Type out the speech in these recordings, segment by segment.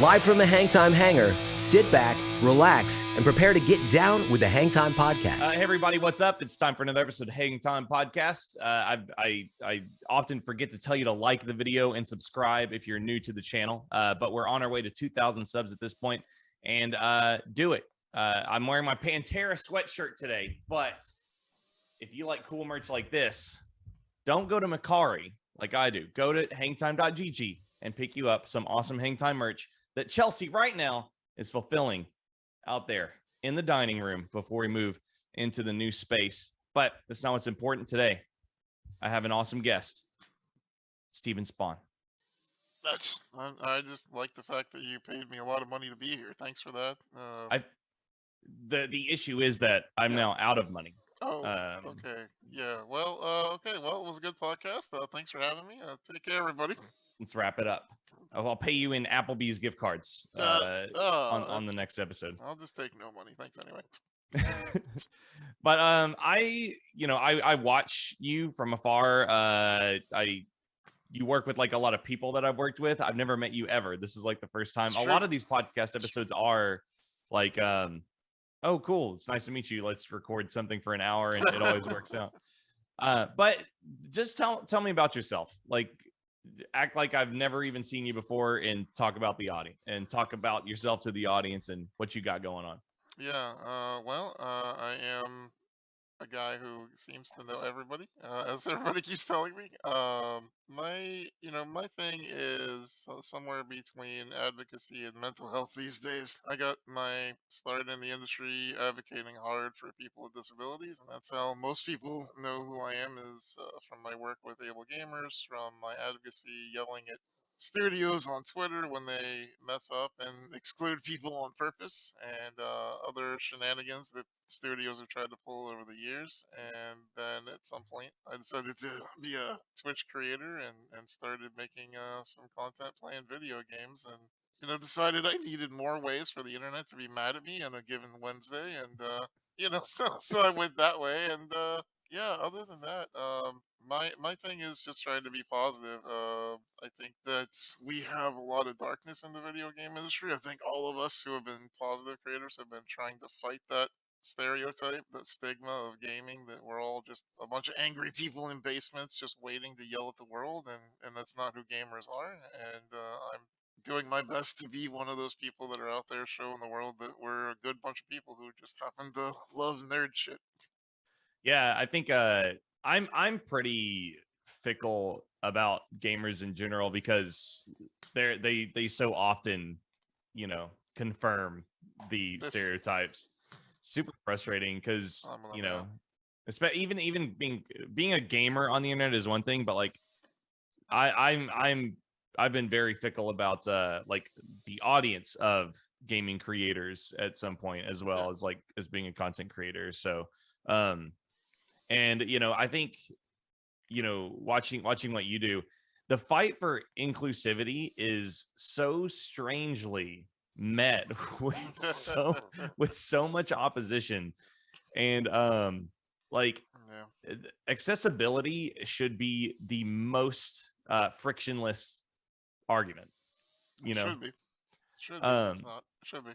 Live from the Hangtime Hangar, sit back, relax, and prepare to get down with the Hangtime Podcast. Hey everybody, what's up? It's time for another episode of Hangtime Podcast. I often forget to tell you to like the video and subscribe if you're new to the channel, but we're on our way to 2,000 subs at this point, and do it. I'm wearing my Pantera sweatshirt today, but if you like cool merch like this, don't go to Macari like I do. Go to hangtime.gg and pick you up some awesome Hangtime merch that Chelsea right now is fulfilling out there in the dining room before we move into the new space. But that's not what's important today. I have an awesome guest, Stephen Spohn. I just like the fact that you paid me a lot of money to be here. Thanks for that. The issue is that I'm now out of money. Oh, okay. Yeah. Well, okay. Well, it was a good podcast. Thanks for having me. Take care, everybody. Let's wrap it up. I'll pay you in Applebee's gift cards on the next episode. I'll just take no money. Thanks anyway. But I watch you from afar. You work with like a lot of people that I've worked with. I've never met you ever. This is like the first time. A lot of these podcast episodes are like, oh, cool. It's nice to meet you. Let's record something for an hour, and it always works out. But just tell me about yourself. Like, act like I've never even seen you before, and talk about the audience and talk about yourself to the audience and what you got going on. Yeah. I am a guy who seems to know everybody, as everybody keeps telling me. My thing is somewhere between advocacy and mental health these days. I got my start in the industry advocating hard for people with disabilities, and that's how most people know who I am, is from my work with able gamers, from my advocacy yelling at studios on Twitter when they mess up and exclude people on purpose, and other shenanigans that studios have tried to pull over the years. And then at some point, I decided to be a Twitch creator and started making some content playing video games, and decided I needed more ways for the internet to be mad at me on a given Wednesday, and so I went that way, and yeah, other than that, my thing is just trying to be positive. I think that we have a lot of darkness in the video game industry. I think all of us who have been positive creators have been trying to fight that stereotype, that stigma of gaming, that we're all just a bunch of angry people in basements just waiting to yell at the world, and that's not who gamers are. And I'm doing my best to be one of those people that are out there showing the world that we're a good bunch of people who just happen to love nerd shit. Yeah, I think I'm pretty fickle about gamers in general, because they so often, confirm the stereotypes. Super frustrating, because even being a gamer on the internet is one thing, but like I've been very fickle about like the audience of gaming creators at some point, as well as being a content creator. So and I think watching what you do, the fight for inclusivity is so strangely met with so much opposition, and accessibility should be the most frictionless argument. Should be. It's not. Should be.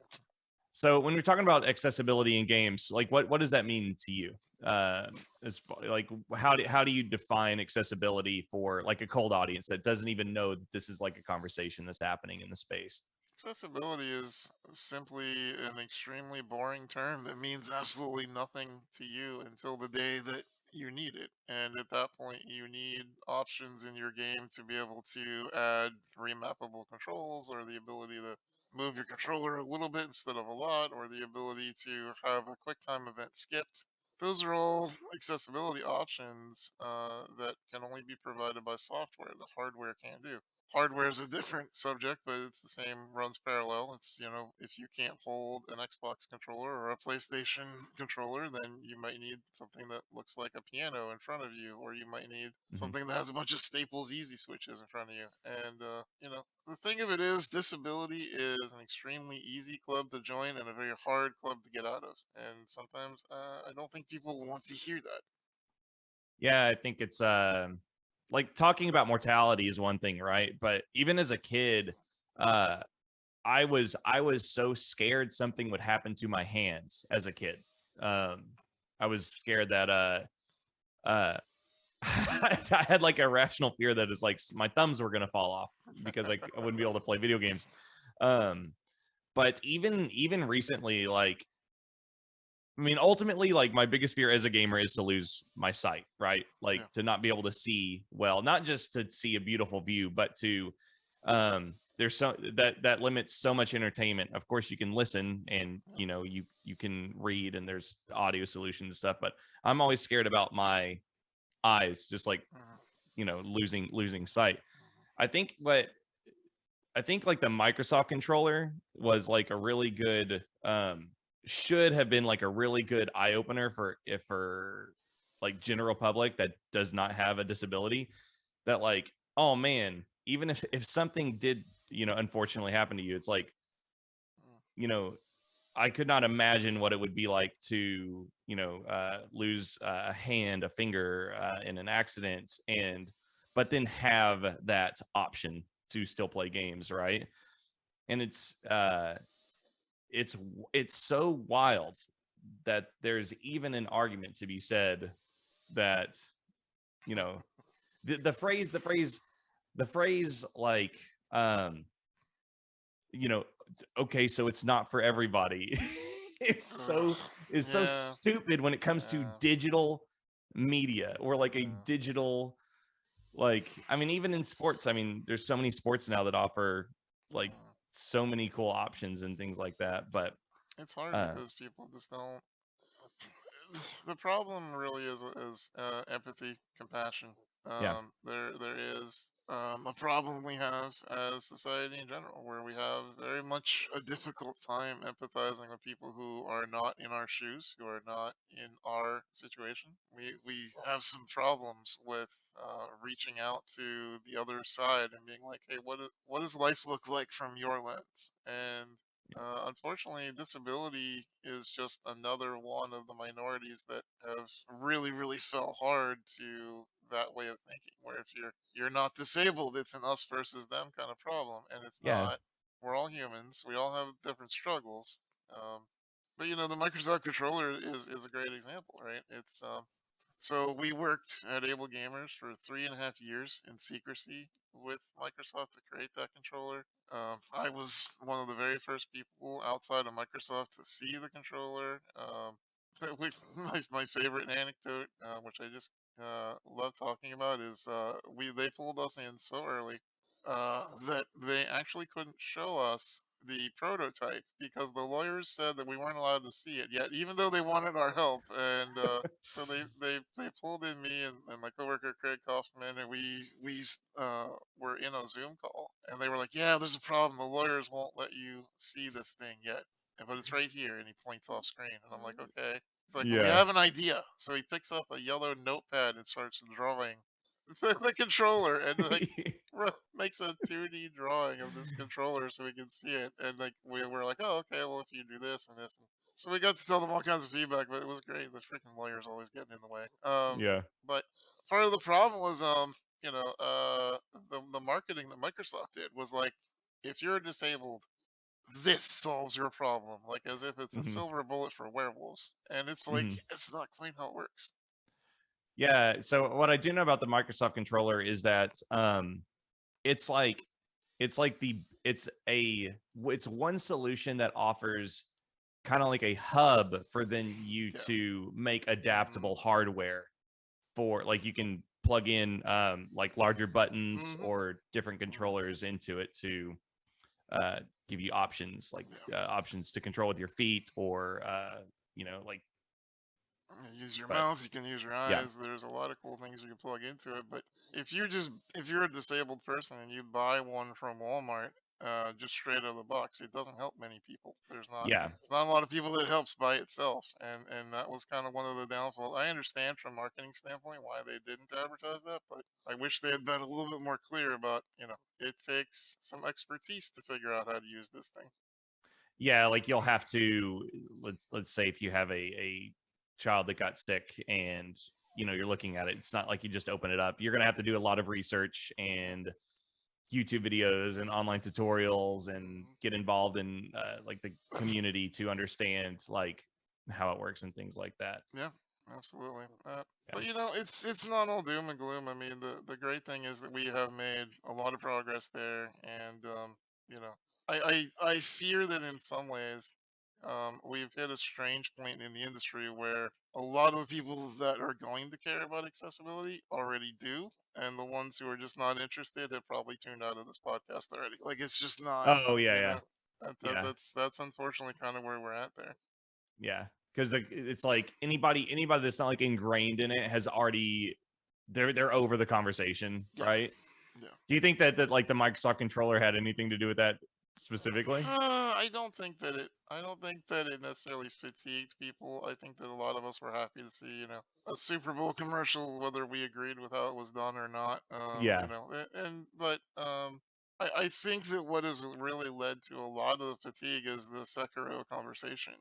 So when you're talking about accessibility in games, like what does that mean to you? As like how do you define accessibility for like a cold audience that doesn't even know that this is like a conversation that's happening in the space? Accessibility is simply an extremely boring term that means absolutely nothing to you until the day that you need it. And at that point, you need options in your game to be able to add remappable controls, or the ability to move your controller a little bit instead of a lot, or the ability to have a QuickTime event skipped. Those are all accessibility options that can only be provided by software. The hardware can't do. Hardware is a different subject, but it's the same, runs parallel. It's, if you can't hold an Xbox controller or a PlayStation controller, then you might need something that looks like a piano in front of you, or you might need something that has a bunch of Staples easy switches in front of you. And, the thing of it is, disability is an extremely easy club to join and a very hard club to get out of. And sometimes I don't think people want to hear that. Yeah, I think it's like talking about mortality is one thing, right? But even as a kid, I was so scared something would happen to my hands as a kid. I was scared that uh I had like a irrational fear that is like my thumbs were gonna fall off because I wouldn't be able to play video games. But even recently, like, I mean, ultimately, like, my biggest fear as a gamer is to lose my sight, right? Like, to not be able to see well, not just to see a beautiful view, but to there's so that limits so much entertainment. Of course, you can listen and you can read and there's audio solutions and stuff, but I'm always scared about my eyes, just like losing sight. I think what I think like the Microsoft controller was like a really good should have been like a really good eye opener for like general public that does not have a disability, that like, oh man, even if something did, unfortunately happen to you, it's like, you know, I could not imagine what it would be like to, lose a hand, a finger in an accident, but then have that option to still play games, right? And it's so wild that there's even an argument to be said that, the phrase like, okay, so it's not for everybody. It's so stupid when it comes to digital media or like a digital, like, I mean, even in sports, I mean, there's so many sports now that offer like so many cool options and things like that, but it's hard because people just don't. The problem really is empathy, compassion. yeah, There is a problem we have as society in general, where we have very much a difficult time empathizing with people who are not in our shoes, who are not in our situation. We have some problems with reaching out to the other side and being like, hey, what does life look like from your lens? And unfortunately, disability is just another one of the minorities that have really, really fell hard to that way of thinking. Where if you're not disabled, it's an us versus them kind of problem, and it's yeah, not. We're all humans. We all have different struggles. Um, but the Microsoft controller is a great example, right? It's so we worked at Able Gamers for 3.5 years in secrecy with Microsoft to create that controller. I was one of the very first people outside of Microsoft to see the controller. My favorite anecdote, which I just love talking about, is they pulled us in so early that they actually couldn't show us the prototype because the lawyers said that we weren't allowed to see it yet, even though they wanted our help. And so they pulled in me and my coworker Craig Kaufman, and we were in a Zoom call, and they were like, "Yeah, there's a problem. The lawyers won't let you see this thing yet, but it's right here." And he points off screen, and I'm like, "Okay." He's like, "Well, we yeah. have an idea." So he picks up a yellow notepad and starts drawing the controller, and like makes a 2D drawing of this controller so we can see it. And like we were like, "Oh, okay. Well, if you do this and this," and so we got to tell them all kinds of feedback, but it was great. The freaking lawyers always getting in the way. Yeah. But part of the problem was, the marketing that Microsoft did was like, if you're disabled, this solves your problem, like as if it's a Hmm. silver bullet for werewolves, and it's like Hmm. it's not quite how it works. Yeah. So what I do know about the Microsoft controller is that it's like it's one solution that offers kind of like a hub for then you Yeah. to make Mm-hmm. adaptable hardware for, like, you can plug in like larger buttons Mm-hmm. or different controllers into it to uh give you options, like Yeah. options to control with your feet or like, You use your but mouth, you can use your yeah, eyes. There's a lot of cool things you can plug into it. But if you're a disabled person and you buy one from Walmart, just straight out of the box, it doesn't help many people. yeah, Not a lot of people that it helps by itself, and that was kind of one of the downfalls. I understand from a marketing standpoint why they didn't advertise that, but I wish they had been a little bit more clear about, it takes some expertise to figure out how to use this thing. yeah, like you'll have to, let's say if you have a child that got sick and you're looking at it, it's not like you just open it up. You're going to have to do a lot of research and YouTube videos and online tutorials and get involved in like the community to understand like how it works and things like that. Yeah, absolutely. Yeah. But it's not all doom and gloom. I mean, the great thing is that we have made a lot of progress there, and you know, I fear that in some ways, we've hit a strange point in the industry where a lot of the people that are going to care about accessibility already do, and the ones who are just not interested have probably tuned out of this podcast already. Like it's just not, Oh yeah, you yeah, know, yeah, that's unfortunately kind of where we're at there. yeah. Because it's like anybody that's not like ingrained in it has already they're over the conversation, Yeah. right? Yeah. Do you think that like the Microsoft controller had anything to do with that specifically? I don't think that it. I don't think that it necessarily fatigued people. I think that a lot of us were happy to see, a Super Bowl commercial, whether we agreed with how it was done or not. Yeah, I think that what has really led to a lot of the fatigue is the Sekiro conversation.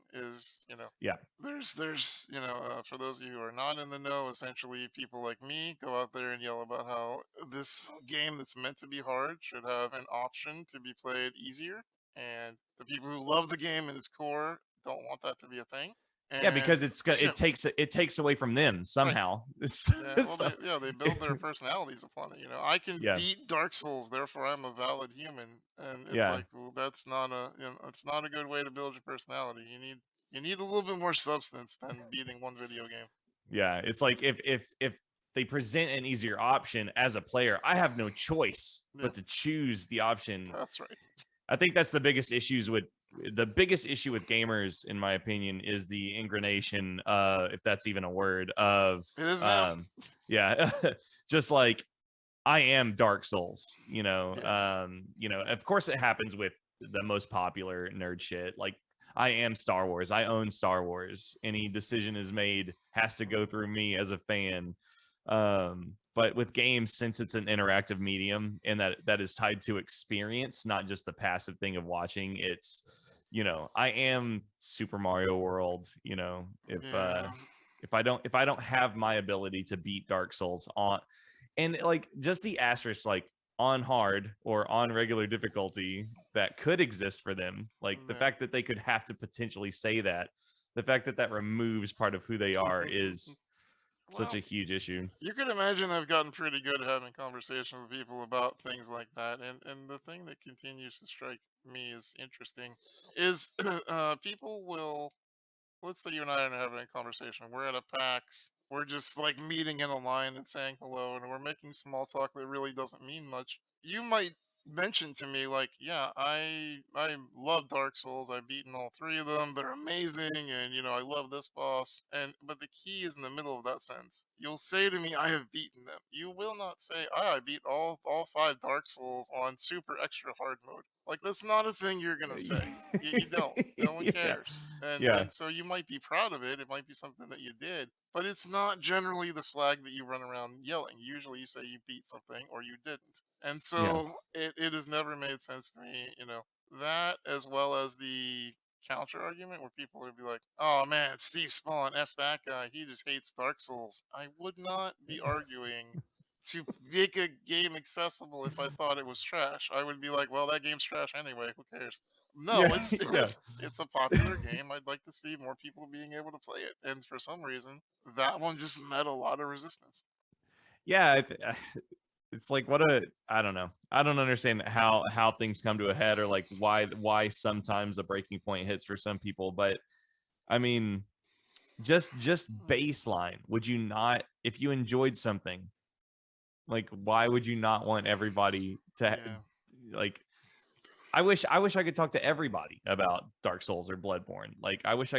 yeah, For those of you who are not in the know, essentially people like me go out there and yell about how this game that's meant to be hard should have an option to be played easier, and the people who love the game in its core don't want that to be a thing. yeah. And Because it takes away from them right. somehow. Yeah, well, So, they build their personalities upon it. I can yeah, beat Dark Souls, therefore I'm a valid human, and it's yeah. like, well, that's not it's not a good way to build your personality. You need a little bit more substance than beating one video game. Yeah, it's like if they present an easier option as a player, I have no choice Yeah, but to choose the option. that's right. I think that's the biggest issue with gamers, in my opinion, is the ingranation, if that's even a word, of It is now. yeah, just like I am Dark Souls, Yeah, of course it happens with the most popular nerd shit. Like I am Star Wars. I own Star Wars. Any decision is made has to go through me as a fan. But with games, since it's an interactive medium and that is tied to experience, not just the passive thing of watching, it's I am Super Mario World. yeah, If I don't have my ability to beat Dark Souls on, and like just the asterisk like on hard or on regular difficulty that could exist for them, like the yeah. fact that they could have to potentially say that, the fact that removes part of who they are is such Well, a huge issue. you could imagine I've gotten pretty good at having conversation with people about things like that, and the thing that continues to strike me as interesting is people will, let's say you and I are having a conversation. We're at a PAX. We're just like meeting in a line and saying hello, and we're making small talk that really doesn't mean much. You might mention to me like, yeah, I love Dark Souls. I've beaten all three of them. They're amazing, and I love this boss. But the key is in the middle of that sentence. You'll say to me, I have beaten them. You will not say, I beat all five Dark Souls on super extra hard mode. Like that's not a thing you're gonna say. You don't. No one Yeah, cares. And yeah, and so you might be proud of it. It might be something that you did, but it's not generally the flag that you run around yelling. Usually you say you beat something or you didn't. And yeah, so it has never made sense to me, that as well as the counter argument where people would be like, "Oh man, Steve Spohn, F that guy. He just hates Dark Souls." I would not be arguing to make a game accessible if I thought it was trash. I would be like, well, that game's trash anyway. Who cares? No, yeah, it's yeah, it's a popular game. I'd like to see more people being able to play it. And for some reason, that one just met a lot of resistance. yeah. It's like I don't know. I don't understand how things come to a head or like why sometimes a breaking point hits for some people. But I mean, just baseline. Would you not, if you enjoyed something, like why would you not want everybody to Yeah. like? I wish I could talk to everybody about Dark Souls or Bloodborne. Like I wish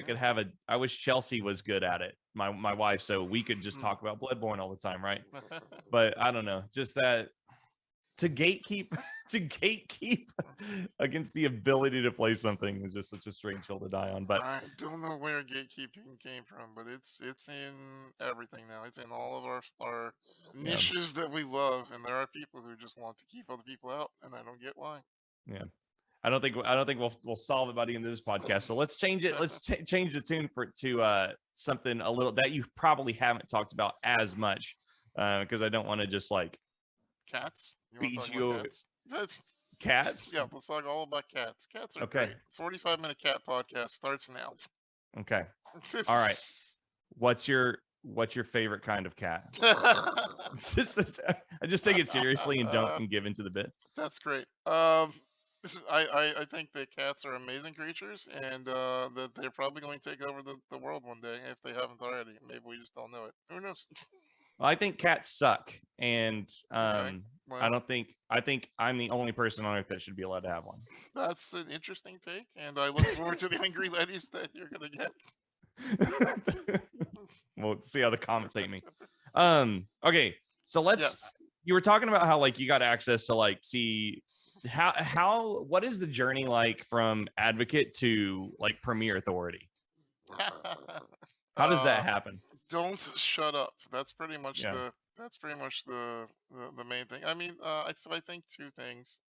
Chelsea was good at it, my wife, so we could just Mm. talk about Bloodborne all the time, right? But I don't know, just that to gatekeep to gatekeep against the ability to play something is just such a strange hill to die on. But I don't know where gatekeeping came from, but it's in everything now. It's in all of our yeah, niches that we love, and there are people who just want to keep other people out, and I don't get why. yeah. I don't think we'll solve it by the end of this podcast. So let's change it. Let's change the tune to something a little that you probably haven't talked about as much, because I don't want to just like Cats? You want to beat talk about you. cats? That's Cats? yeah. Let's talk all about cats. Cats are Okay. great. 45-minute cat podcast starts now. Okay. All right. What's your favorite kind of cat? I just take it seriously and don't give into the bit. That's great. I think that cats are amazing creatures, and that they're probably going to take over the world one day if they haven't already. Maybe we just don't know it. Who knows? Well, I think cats suck, and Okay. I Well, think I'm the only person on earth that should be allowed to have one. that's an interesting take, and I look forward to the angry ladies that you're gonna get. We'll see how the comments hate me. Okay, so Yes. you were talking about how like you got access to like see how what is the journey like from advocate to like premier authority? How does that uh, happen? don't shut up. That's pretty much Yeah. the main thing. I mean, I think two things.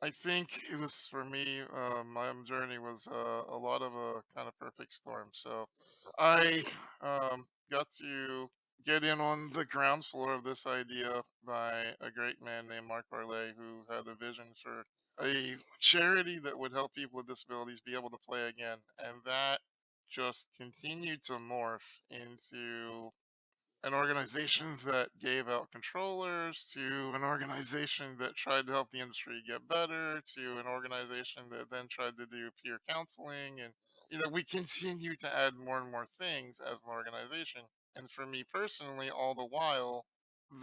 I think it was for me. My journey was a lot of a kind of perfect storm. So I got to get in on the ground floor of this idea by a great man named Mark Barley, who had a vision for a charity that would help people with disabilities be able to play again, and that just continued to morph into an organization that gave out controllers, to an organization that tried to help the industry get better, to an organization that then tried to do peer counseling. And we continue to add more and more things as an organization. And for me personally, all the while,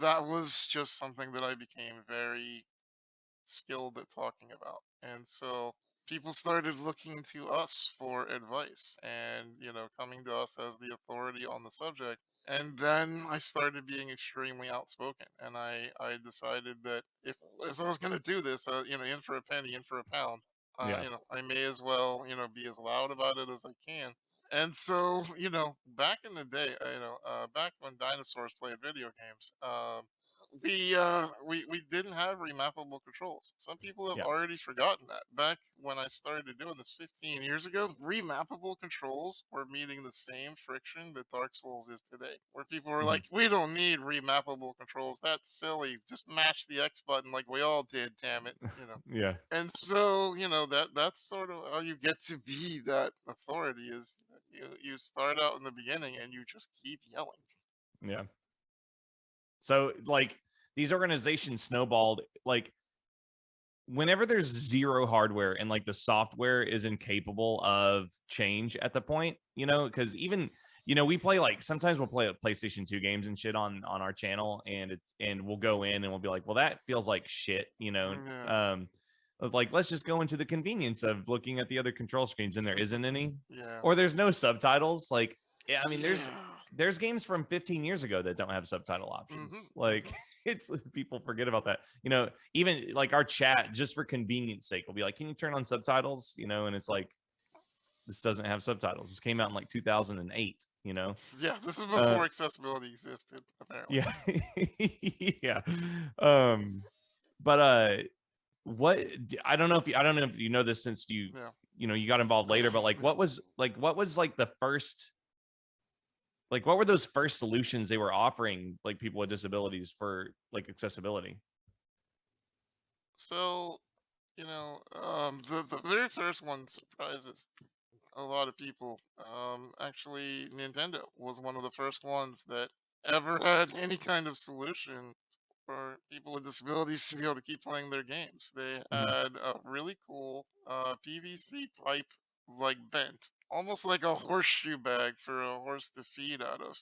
that was just something that I became very skilled at talking about. And so people started looking to us for advice and, coming to us as the authority on the subject. And then I started being extremely outspoken. And I decided that if I was going to do this, in for a penny, in for a pound, Yeah. I may as well, be as loud about it as I can. And so, back in the day, back when dinosaurs played video games, we didn't have remappable controls. Some people have Yeah. already forgotten that. Back when I started doing this 15 years ago, remappable controls were meeting the same friction that Dark Souls is today. Where people were like, "We don't need remappable controls. That's silly. Just mash the X button like we all did. Damn it." Yeah. And so, that's sort of how you get to be that authority. Is you start out in the beginning and you just keep yelling. Yeah. So like these organizations snowballed like whenever there's zero hardware and like the software is incapable of change at the point, because even we play like sometimes we'll play PlayStation 2 games and shit on our channel and we'll go in and we'll be like, well, that feels like shit, Yeah. like let's just go into the convenience of looking at the other control screens and there isn't any, Yeah. or there's no subtitles. Like, yeah, I mean, Yeah. there's games from 15 years ago that don't have subtitle options. Like it's people forget about that. Even like our chat, just for convenience sake, will be like, can you turn on subtitles? And it's like, this doesn't have subtitles. This came out in like 2008, Yeah, this is before accessibility existed, apparently. Yeah. Yeah. But what I don't know if you know this since you you got involved later, but like what was like the first, like what were those first solutions they were offering like people with disabilities for like accessibility? So, the very first one surprises a lot of people. Actually, Nintendo was one of the first ones that ever had any kind of solution for people with disabilities to be able to keep playing their games. They had a really cool PVC pipe, like bent, almost like a horseshoe bag for a horse to feed out of.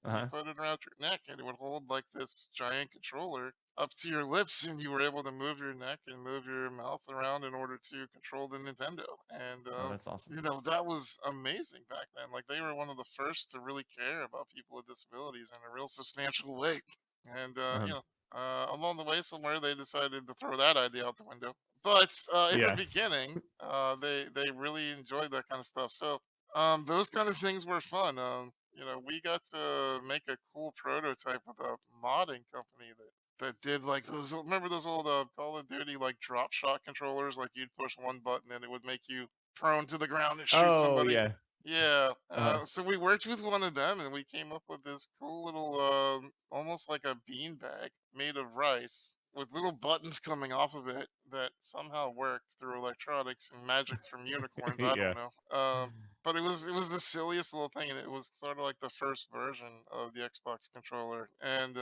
And you put it around your neck, and it would hold like this giant controller up to your lips, and you were able to move your neck and move your mouth around in order to control the Nintendo. And Oh, that's awesome. that was amazing back then. Like they were one of the first to really care about people with disabilities in a real substantial way. And along the way somewhere they decided to throw that idea out the window. But in the Yeah. beginning, they really enjoyed that kind of stuff. So those kind of things were fun. We got to make a cool prototype with a modding company that did like those. Remember those old Call of Duty like drop shot controllers? Like you'd push one button and it would make you prone to the ground and shoot somebody. Yeah. Yeah. So we worked with one of them and we came up with this cool little, almost like a bean bag made of rice with little buttons coming off of it that somehow worked through electronics and magic from unicorns. I Yeah. don't know. But it was the silliest little thing, and it was sort of like the first version of the Xbox controller. And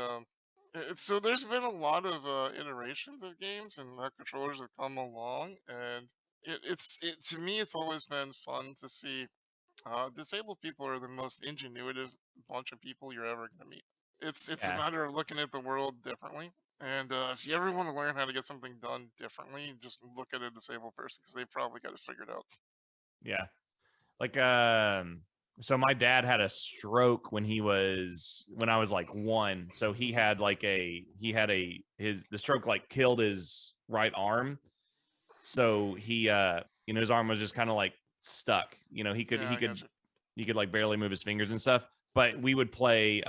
so there's been a lot of iterations of games, and how controllers have come along. And it to me, it's always been fun to see. Disabled people are the most ingenuitive bunch of people you're ever going to meet. It's a Yeah. matter of looking at the world differently. And if you ever want to learn how to get something done differently, just look at a disabled person because they probably got it figured out. Yeah. Like, so my dad had a stroke when I was like 1. So he had the stroke like killed his right arm. So his arm was just kind of like stuck. Yeah, I got you. He could like barely move his fingers and stuff. But we would play,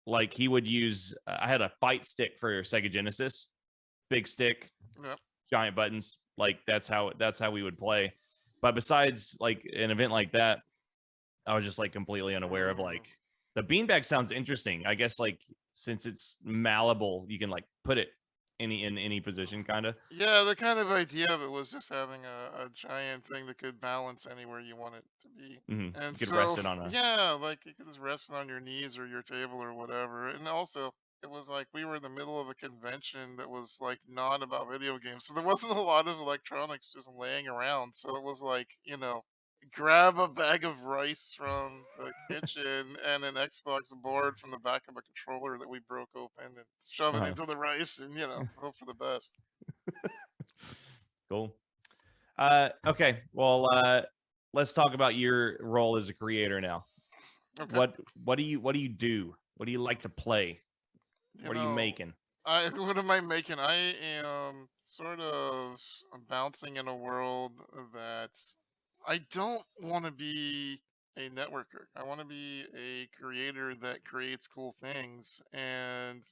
like he would use, I had a fight stick for Sega Genesis, big stick, Yep. giant buttons. Like that's how we would play. But besides like an event like that, I was just like completely unaware of like the beanbag sounds interesting. I guess like since it's malleable, you can like put it in any position kind of. Yeah, the kind of idea of it was just having a giant thing that could balance anywhere you want it to be. Mm-hmm. And You could so, rest it on a yeah, like you could just rest it on your knees or your table or whatever. And also, it was like we were in the middle of a convention that was like not about video games. So there wasn't a lot of electronics just laying around. So it was like, grab a bag of rice from the kitchen and an Xbox board from the back of a controller that we broke open and shove it uh-huh. into the rice and, hope for the best. Cool. Okay. Well, let's talk about your role as a creator now. Okay. What do you do? What do you like to play? You What are you know, making? what am I making? I am sort of bouncing in a world that I don't want to be a networker. I want to be a creator that creates cool things. And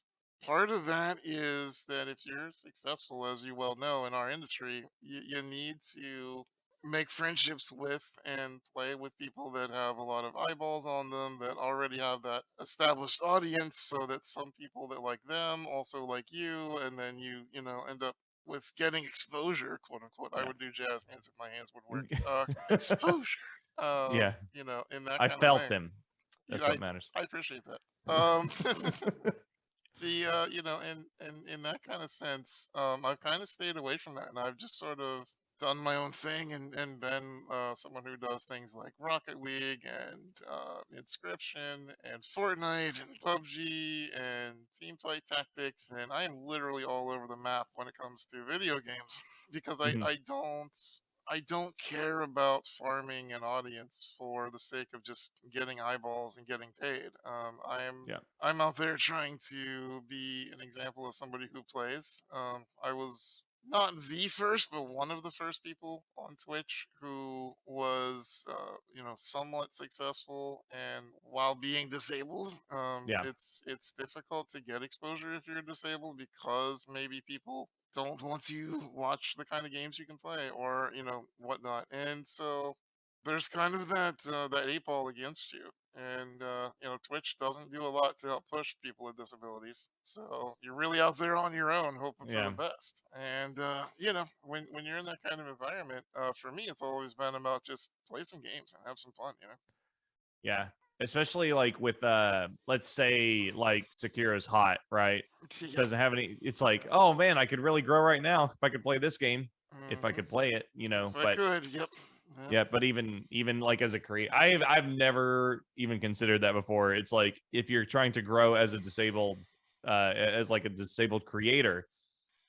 part of that is that if you're successful, as you well know in our industry, you need to make friendships with and play with people that have a lot of eyeballs on them, that already have that established audience, so that some people that like them also like you, and then you end up with getting exposure, quote unquote. I Yeah. would do jazz hands if my hands would work. Exposure. Yeah. In that I kind of felt way. them. You, That's what matters. I appreciate that. In that kind of sense, I've kind of stayed away from that, and I've just sort of done my own thing, and been someone who does things like Rocket League and Inscription and Fortnite and PUBG and Teamfight Tactics, and I am literally all over the map when it comes to video games because I, Mhm. I don't I don't care about farming an audience for the sake of just getting eyeballs and getting paid. Yeah. I'm out there trying to be an example of somebody who plays. I was not the first, but one of the first people on Twitch who was, somewhat successful. And while being disabled, Yeah. it's difficult to get exposure if you're disabled because maybe people don't want to watch the kind of games you can play or whatnot. And so there's kind of that 8 ball against you. And Twitch doesn't do a lot to help push people with disabilities, so you're really out there on your own hoping for the Yeah. best. And when you're in that kind of environment, for me it's always been about just play some games and have some fun. Yeah. Especially like with let's say like Sekira's hot, right? Yeah. Doesn't have any, it's like, oh man, I could really grow right now if I could play this game. If I Hmm. could play it, If I but could, yep. Yep. yeah, but even like as a creator, I've never even considered that before. It's like if you're trying to grow as a disabled as like a disabled creator,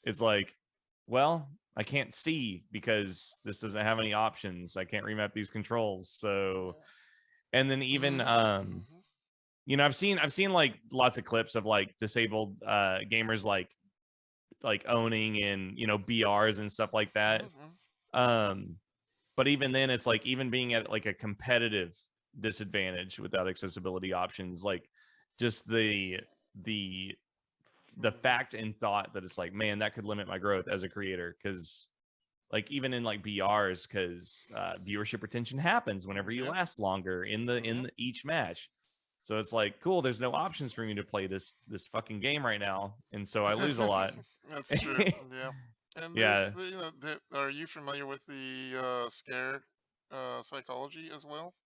it's like, well, I can't see because this doesn't have any options. I can't remap these controls. So, and then even Hmm. I've seen like lots of clips of like disabled gamers like owning and BRs and stuff like that. Hmm. Um but even then it's like even being at like a competitive disadvantage without accessibility options, like just the fact and thought that it's like, man, that could limit my growth as a creator, because like even in like BRs, because viewership retention happens whenever you Yep. last longer in Yep. each match. So it's like, cool, there's no options for me to play this fucking game right now, and so I lose a lot. That's true. Yeah. And Yeah. are you familiar with the scare psychology as well?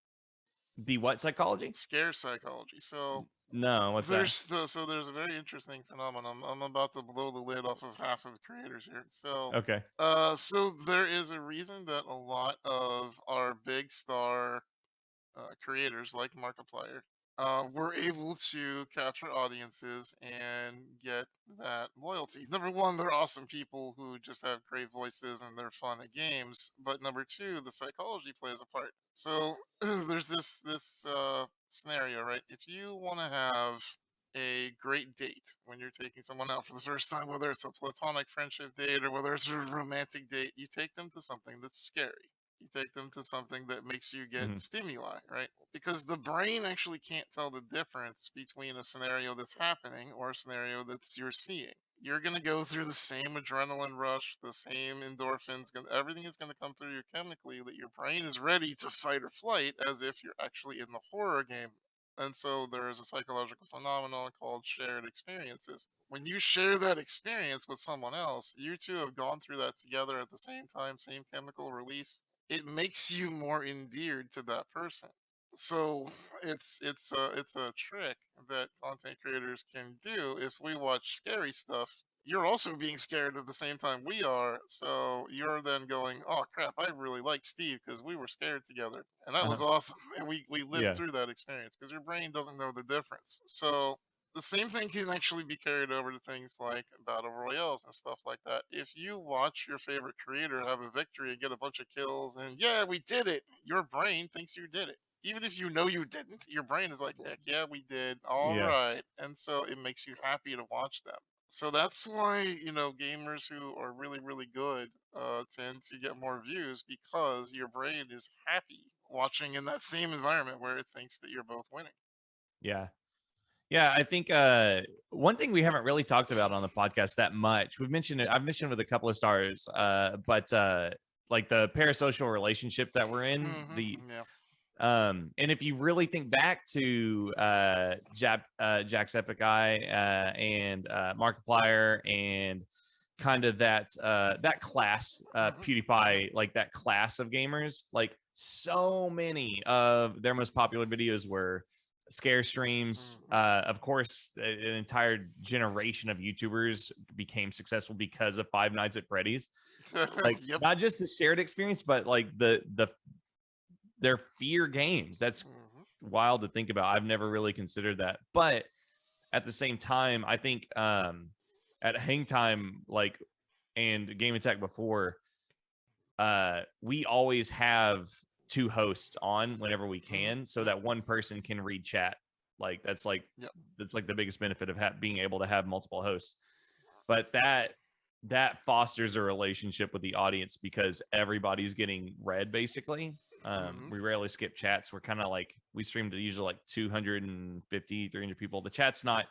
The what psychology? Scare psychology. So No, what's that? there's a very interesting phenomenon. I'm about to blow the lid off of half of the creators here. Okay. So there is a reason that a lot of our big star creators like Markiplier were able to capture audiences and get that loyalty. Number one, they're awesome people who just have great voices and they're fun at games. But number two, the psychology plays a part. So there's this scenario, right? If you want to have a great date when you're taking someone out for the first time, whether it's a platonic friendship date or whether it's a romantic date, you take them to something that's scary. You take them to something that makes you get Hmm. stimuli, right? Because the brain actually can't tell the difference between a scenario that's happening or a scenario that's you're seeing. You're going to go through the same adrenaline rush, the same endorphins, everything is going to come through you chemically that your brain is ready to fight or flight as if you're actually in the horror game. And so there is a psychological phenomenon called shared experiences. When you share that experience with someone else, you two have gone through that together at the same time, same chemical release. It makes you more endeared to that person. So it's a trick that content creators can do. If we watch scary stuff, you're also being scared at the same time we are. So you're then going, "Oh crap, I really like Steve because we were scared together, and that was Uh-huh. awesome." And we lived Yeah. through that experience because your brain doesn't know the difference. So the same thing can actually be carried over to things like battle royales and stuff like that. If you watch your favorite creator have a victory and get a bunch of kills, and yeah, we did it, your brain thinks you did it. Even if you know you didn't, your brain is like, heck yeah, we did. All Yeah. right. And so it makes you happy to watch them. So that's why, gamers who are really, really good tend to get more views because your brain is happy watching in that same environment where it thinks that you're both winning. Yeah. Yeah, I think one thing we haven't really talked about on the podcast that much, we've mentioned it, I've mentioned with a couple of stars, but like the parasocial relationships that we're in, Yeah. and if you really think back to Jacksepticeye and Markiplier and kind of that class, PewDiePie, like that class of gamers, like so many of their most popular videos were scare streams. Of course, an entire generation of YouTubers became successful because of Five Nights at Freddy's. Like Yep. not just the shared experience, but like their fear games. That's wild to think about. I've never really considered that, but at the same time, I think at Hang Time, like, and Game Attack before, we always have two hosts on whenever we can, so that one person can read chat. Like that's like Yep. that's like the biggest benefit of being able to have multiple hosts. But that fosters a relationship with the audience because everybody's getting read basically. We rarely skip chats. We're kind of like, we stream to usually like 250, 300 people. The chat's not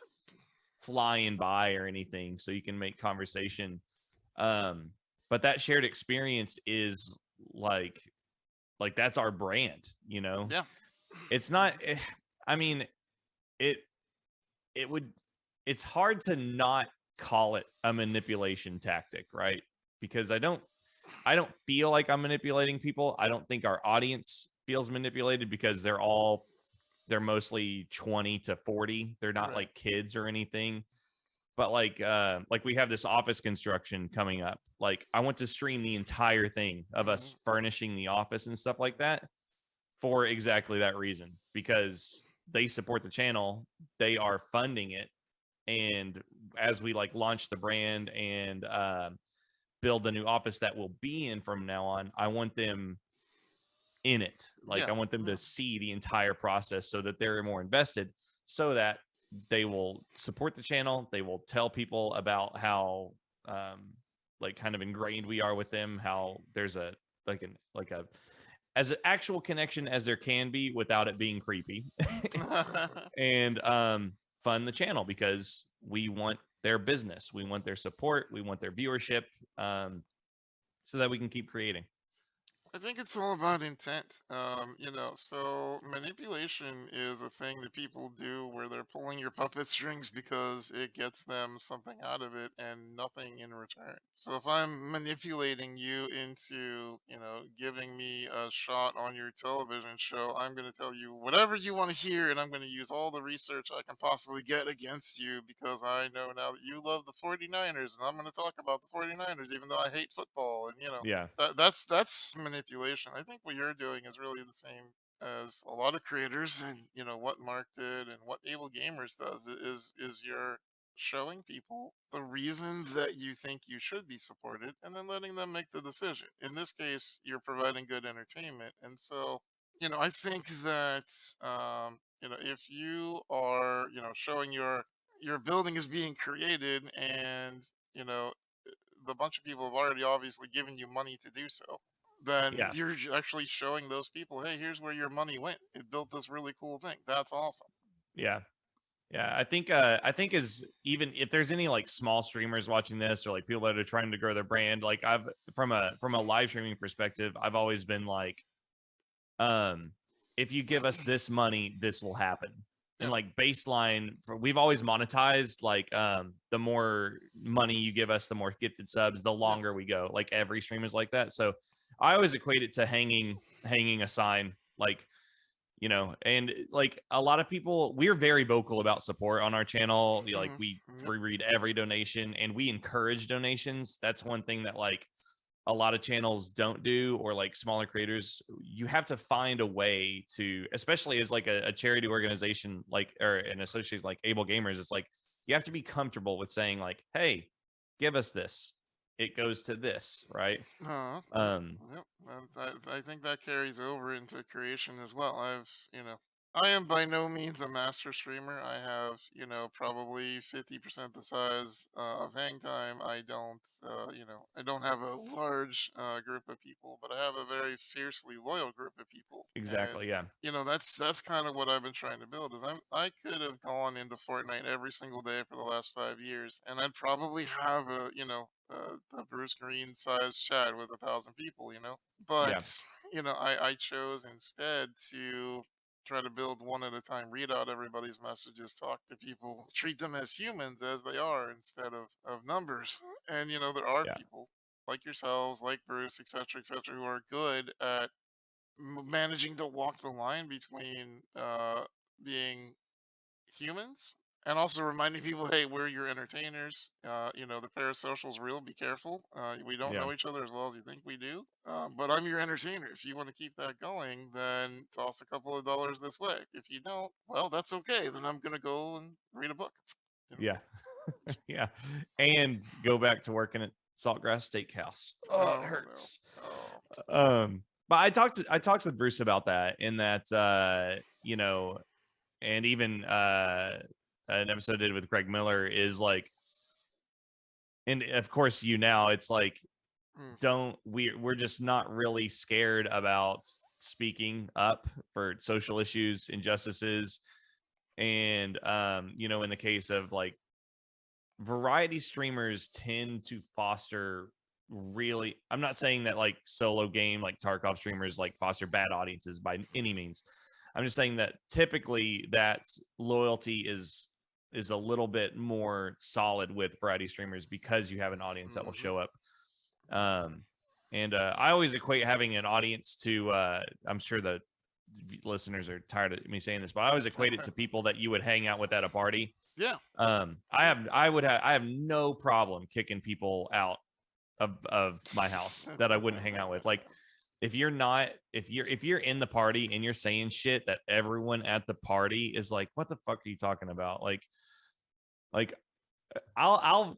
flying by or anything, so you can make conversation. But that shared experience is like that's our brand, Yeah. It's not, I mean, it would, it's hard to not call it a manipulation tactic, right? Because I don't feel like I'm manipulating people. I don't think our audience feels manipulated because they're mostly 20 to 40. They're not like kids or anything. But like we have this office construction coming up. Like I want to stream the entire thing of us furnishing the office and stuff like that for exactly that reason, because they support the channel, they are funding it, and as we like launch the brand and build the new office that we'll be in from now on, I want them in it. Like I want them to see the entire process so that they're more invested, so that they will support the channel. They will tell people about how like kind of ingrained we are with them, how there's a as an actual connection as there can be without it being creepy. And fund the channel because we want their business, we want their support, we want their viewership, so that we can keep creating. I think it's all about intent. So manipulation is a thing that people do where they're pulling your puppet strings because it gets them something out of it and nothing in return. So if I'm manipulating you into, giving me a shot on your television show, I'm going to tell you whatever you want to hear, and I'm going to use all the research I can possibly get against you because I know now that you love the 49ers, and I'm going to talk about the 49ers even though I hate football, and Yeah. that's manipulation. I think what you're doing is really the same as a lot of creators, and what Mark did and what Able Gamers does is you're showing people the reason that you think you should be supported, and then letting them make the decision. In this case, you're providing good entertainment, and so I think that if you are showing your building is being created, and you know the bunch of people have already obviously given you money to do so, then Yeah. you're actually showing those people, hey, here's where your money went. It built this really cool thing. That's awesome. Yeah. Yeah, I think is even if there's any like small streamers watching this or like people that are trying to grow their brand, like I've from a live streaming perspective, I've always been like, um, if you give us this money, this will happen. And Yeah. like baseline for we've always monetized like the more money you give us, the more gifted subs, the Yeah. longer we go. Like every stream is like that. So I always equate it to hanging a sign like and like a lot of people, we're very vocal about support on our channel. Like Yep. we read every donation and we encourage donations. That's one thing that like a lot of channels don't do, or like smaller creators. You have to find a way to, especially as like a charity organization, like or an association like Able Gamers. It's like you have to be comfortable with saying like, hey, give us this. It goes to this, right? Yep. Um, Yep. And I think that carries over into creation as well. I am by no means a master streamer. I have, probably 50% the size of hang time. I don't have a large group of people, but I have a very fiercely loyal group of people. And exactly. Yeah. that's kind of what I've been trying to build. I could have gone into Fortnite every single day for the last 5 years, and I'd probably have a Bruce Green sized chat with 1,000 people. Yeah. But I chose instead to try to build one at a time, read out everybody's messages, talk to people, treat them as humans as they are instead of numbers. And there are Yeah. people like yourselves, like Bruce, etc., who are good at managing to walk the line between being humans and also reminding people, hey, we're your entertainers. The parasocial's real. Be careful. We don't Yeah. know each other as well as you think we do. But I'm your entertainer. If you want to keep that going, then toss a couple of dollars this way. If you don't, well, that's okay. Then I'm gonna go and read a book. You know? Yeah. Yeah. And go back to working at Saltgrass Steakhouse. Oh, it Oh no. hurts. Oh. But I talked with Bruce about that in that and even an episode I did with Greg Miller is like, and of course now it's like Mm, we're just not really scared about speaking up for social issues, injustices, and in the case of like variety streamers tend to foster really, I'm not saying that like solo game like Tarkov streamers like foster bad audiences by any means. I'm just saying that typically that loyalty is a little bit more solid with variety streamers because you have an audience that will mm-hmm. show up. And I always equate having an audience to I'm sure the listeners are tired of me saying this, but I always equate it to people that you would hang out with at a party. Yeah. I have no problem kicking people out of my house that I wouldn't hang out with. Like if you're in the party and you're saying shit that everyone at the party is like, what the fuck are you talking about? Like I'll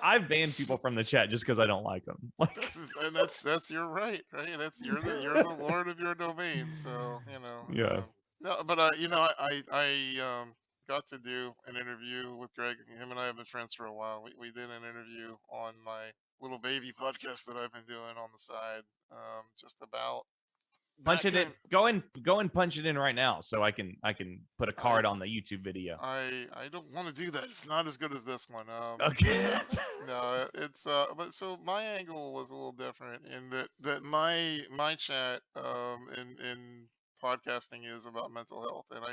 I've banned people from the chat just because I don't like them. Like And that's your right, right? That's you're the lord of your domain. So yeah. no, but I got to do an interview with Greg. Him and I have been friends for a while. We did an interview on my little baby podcast that I've been doing on the side, just about Punch it in. Go and punch it in right now, so I can put a card on the YouTube video. I don't want to do that. It's not as good as this one. Okay. No, it's but so my angle was a little different in that my chat in podcasting is about mental health, and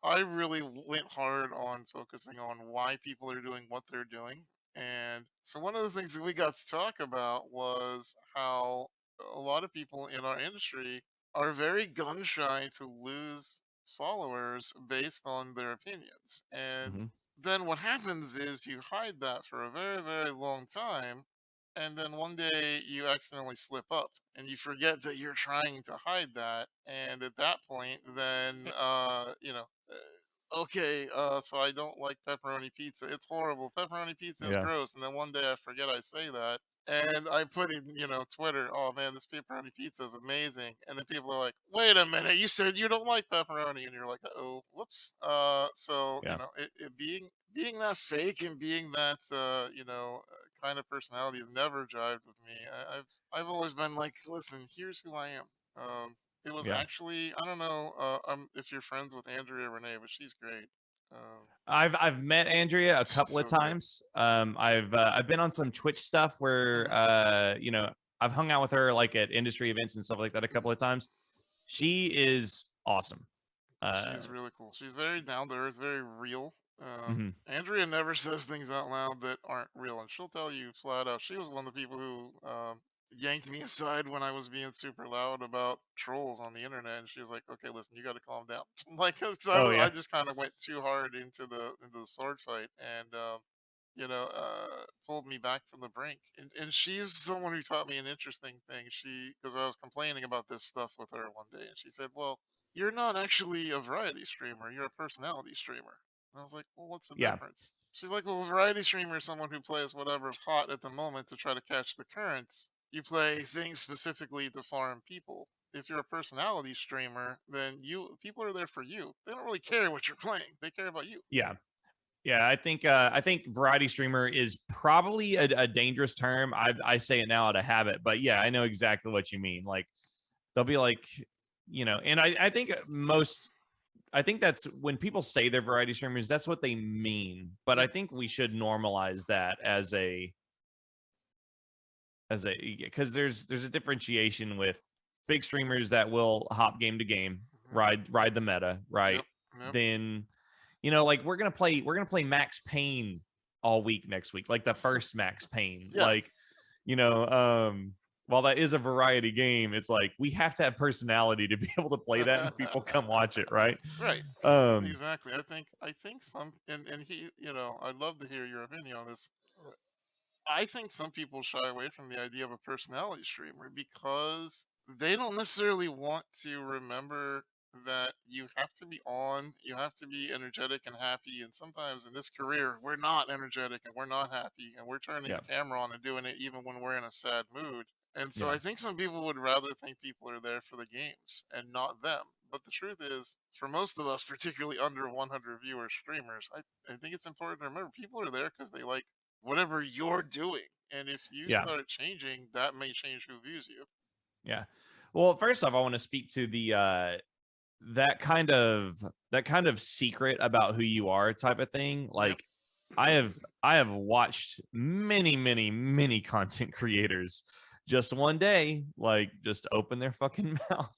I really went hard on focusing on why people are doing what they're doing. And so one of the things that we got to talk about was how a lot of people in our industry are very gun shy to lose followers based on their opinions. And Mhm. then what happens is you hide that for a very, very long time. And then one day you accidentally slip up and you forget that you're trying to hide that. And at that point, then, okay, so I don't like pepperoni pizza. It's horrible. Pepperoni pizza is Yeah. gross. And then one day I forget I say that. And I put in, Twitter, oh man, this pepperoni pizza is amazing. And then people are like, wait a minute, you said you don't like pepperoni. And you're like, oh, whoops. So, Yeah. it being that fake and being that, kind of personality has never jived with me. I've always been like, listen, here's who I am. It was Yeah. actually, I don't know, if you're friends with Andrea Renee, but she's great. Um, I've met Andrea a she's couple of so good. times. I've been on some Twitch stuff where Mhm. I've hung out with her like at industry events and stuff like that a couple of times. She is awesome. She's really cool. She's very down to earth, very real. Mhm. Andrea never says things out loud that aren't real, and she'll tell you flat out. She was one of the people who yanked me aside when I was being super loud about trolls on the internet, and she was like, "Okay, listen, you got to calm down." Like, 'cause Oh I yeah. just kind of went too hard into the sword fight, and pulled me back from the brink. And she's someone who taught me an interesting thing. Because I was complaining about this stuff with her one day, and she said, "Well, you're not actually a variety streamer. You're a personality streamer." And I was like, "Well, what's the Yeah. difference?" She's like, "Well, a variety streamer is someone who plays whatever's hot at the moment to try to catch the currents. You play things specifically to farm people. If you're a personality streamer, then people are there for you. They don't really care what you're playing. They care about you." Yeah. Yeah, I think variety streamer is probably a dangerous term. I say it now out of habit, but yeah, I know exactly what you mean. Like they'll be like, and I think I think that's when people say they're variety streamers, that's what they mean. But I Yep. think we should normalize that as a because there's a differentiation with big streamers that will hop game to game, Hmm. ride the meta, right? Yep. Yep. Then like we're gonna play Max Payne all week next week, like the first Max Payne. Yeah. Like, you know, while that is a variety game, it's like we have to have personality to be able to play that and people come watch it, right? Right. Um, Exactly. I think some and he, I'd love to hear your opinion on this. I think some people shy away from the idea of a personality streamer because they don't necessarily want to remember that you have to be on, you have to be energetic and happy. And sometimes in this career, we're not energetic and we're not happy, and we're turning yeah, the camera on and doing it even when we're in a sad mood. And so yeah, I think some people would rather think people are there for the games and not them. But the truth is, for most of us, particularly under 100 viewer streamers, I think it's important to remember people are there because they like whatever you're doing. And if you yeah, start changing, that may change who views you. yeah. Well, first off, I want to speak to the that kind of secret about who you are type of thing. Yep. Like I have watched many content creators just one day like just open their fucking mouth,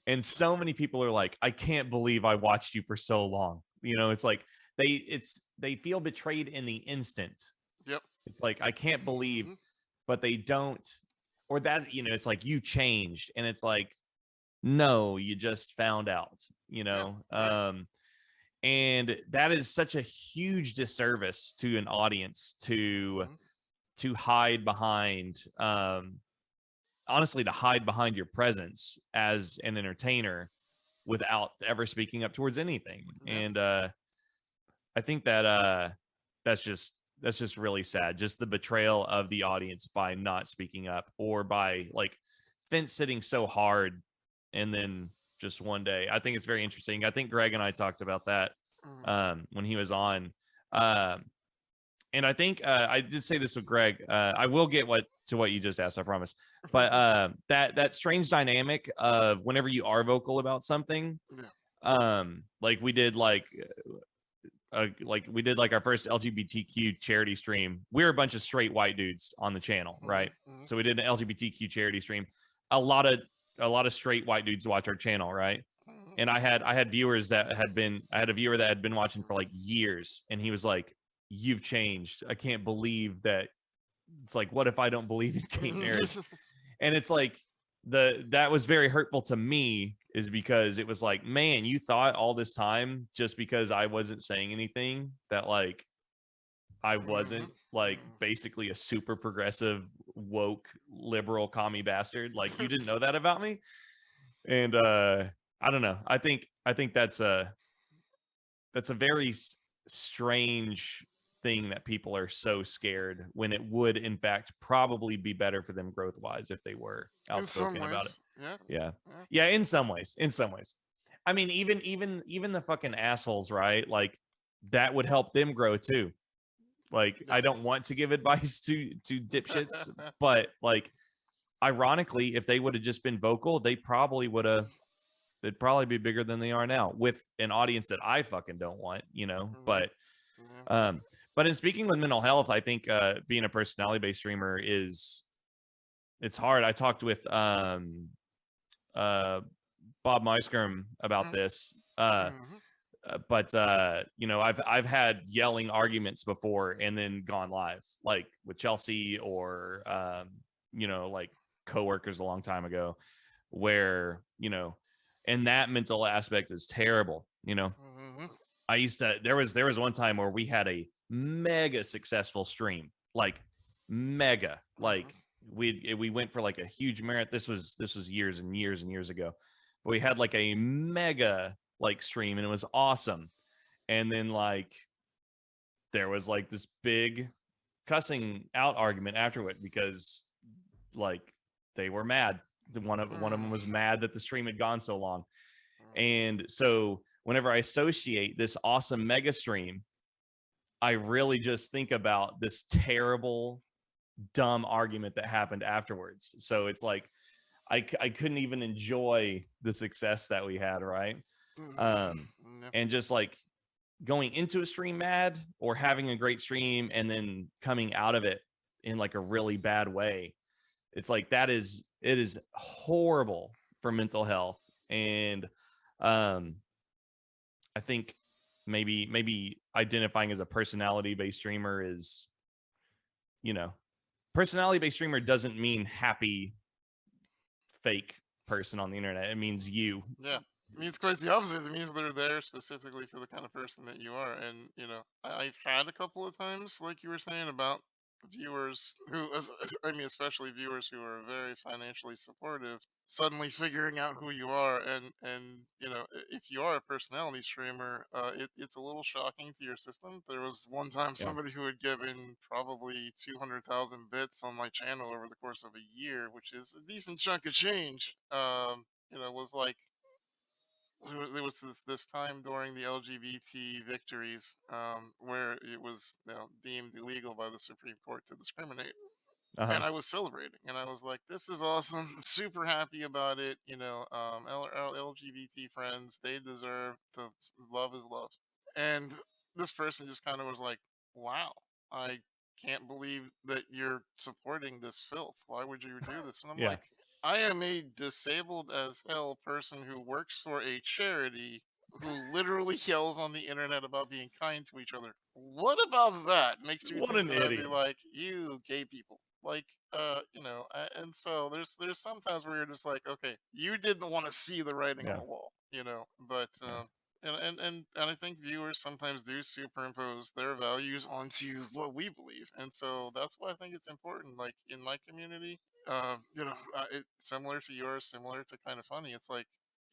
and so many people are like, I can't believe I watched you for so long. It's like they feel betrayed in the instant. Yep. It's like, I can't believe, Hmm. but they don't, or that, it's like you changed, and it's like, no, you just found out, Yeah. Right. and that is such a huge disservice to an audience Hmm. to hide behind, honestly, to hide behind your presence as an entertainer without ever speaking up towards anything. Yeah. And I think that that's just really sad, just the betrayal of the audience by not speaking up, or by like fence sitting so hard and then just one day. I think it's very interesting. I think Greg and I talked about that Hmm. when he was on. Um, And I think I did say this with Greg. I will get to what you just asked, I promise. But that strange dynamic of whenever you are vocal about something, like we did like our first LGBTQ charity stream. We're a bunch of straight white dudes on the channel, right? So we did an LGBTQ charity stream. A lot of straight white dudes watch our channel, right? And I had viewers that I had a viewer that had been watching for like years, and he was like, "You've changed. I can't believe that." It's like, what if I don't believe in gay marriage? And it's like that was very hurtful to me, is because it was like, man, you thought all this time just because I wasn't saying anything that like I wasn't like basically a super progressive, woke, liberal commie bastard. Like you didn't know that about me. And I don't know. I think that's a very strange thing that people are so scared, when it would in fact probably be better for them growth wise if they were outspoken about it. Yeah, in some ways. I mean, even the fucking assholes, right? Like that would help them grow too. Like I don't want to give advice to dipshits, but like ironically, if they would have just been vocal, they'd probably be bigger than they are now, with an audience that I fucking don't want, you know. But in speaking with mental health, I think being a personality-based streamer it's hard. I talked with Bob Meiskerm about this. But you know, I've had yelling arguments before and then gone live, like with Chelsea or you know, like coworkers a long time ago, where, you know, and that mental aspect is terrible, you know. I used to there was one time where we had a mega successful stream, like mega, like we went for like a huge marathon. This was years and years and years ago. But we had like a mega like stream, and it was awesome. And then like there was like this big cussing out argument afterward, because like they were mad. One of them was mad that the stream had gone so long. And so whenever I associate this awesome mega stream, I really just think about this terrible, dumb argument that happened afterwards. So it's like I couldn't even enjoy the success that we had, right? And just like going into a stream mad, or having a great stream and then coming out of it in like a really bad way, it's like it is horrible for mental health. And I think maybe identifying as a personality-based streamer is, you know, personality-based streamer doesn't mean happy fake person on the internet. It means you. Yeah. It means quite the opposite. It means they're there specifically for the kind of person that you are. And, you know, I've had a couple of times, like you were saying, about viewers who, I mean, especially viewers who are very financially supportive, suddenly figuring out who you are. And you know, if you are a personality streamer, it's a little shocking to your system. There was one time somebody who had given probably 200,000 bits on my channel over the course of a year, which is a decent chunk of change. You know, was like, there was this time during the LGBT victories, where it was, you know, deemed illegal by the Supreme Court to discriminate. And I was celebrating, and I was like, "This is awesome! I'm super happy about it." You know, our LGBT friends, they deserve to love is love. And this person just kind of was like, "Wow, I can't believe that you're supporting this filth. Why would you do this?" And I'm like, I am a disabled as hell person who works for a charity who literally yells on the internet about being kind to each other. What about that makes you What think an that I'd be idiot. like, you gay people? Like, you know, and so there's sometimes where you're just like, okay, you didn't want to see the writing on the wall, you know, but and I think viewers sometimes do superimpose their values onto what we believe, and so that's why I think it's important. Like in my community, you know, it similar to yours, similar to Kind of Funny. It's like,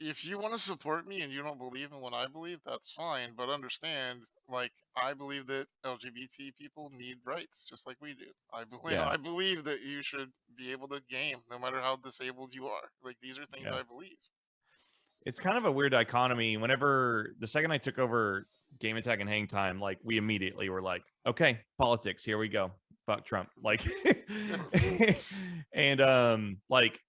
if you want to support me and you don't believe in what I believe, that's fine. But understand, like, I believe that LGBT people need rights, just like we do. I believe that you should be able to game no matter how disabled you are. Like, these are things I believe. It's kind of a weird dichotomy. Whenever the second I took over Game Attack and Hang Time, like we immediately were like, okay, politics, here we go. Fuck Trump. Like and like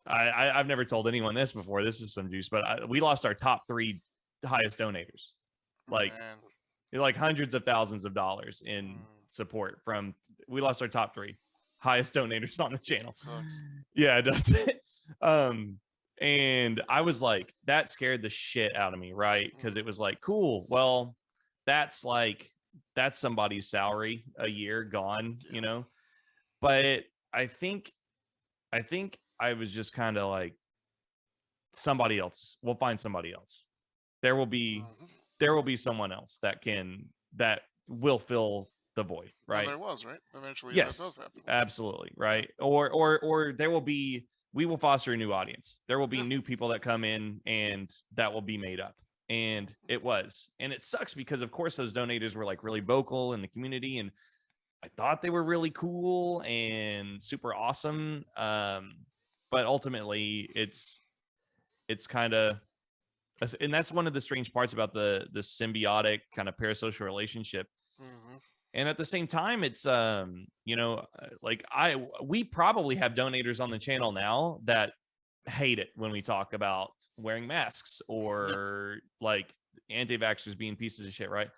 I've never told anyone this before. This is some juice, but we lost our top 3 highest donators. Like like hundreds of thousands of dollars in support from we lost our top 3 highest donators on the channel. Yeah, it does. And I was like, that scared the shit out of me, right? Because it was like, cool, well, that's somebody's salary a year gone, you know. But I think I was just kind of like, somebody else, we'll find somebody else. There will be someone else that will fill the void, right? And there was, right? Eventually, yes, that does happen. Absolutely, right? Or there will be, we will foster a new audience. There will be new people that come in, and that will be made up. And it was, and it sucks because of course those donators were like really vocal in the community, and I thought they were really cool and super awesome. But ultimately, it's kind of, and that's one of the strange parts about the symbiotic kind of parasocial relationship. And at the same time, it's you know, like we probably have donators on the channel now that hate it when we talk about wearing masks or like anti-vaxxers being pieces of shit, right?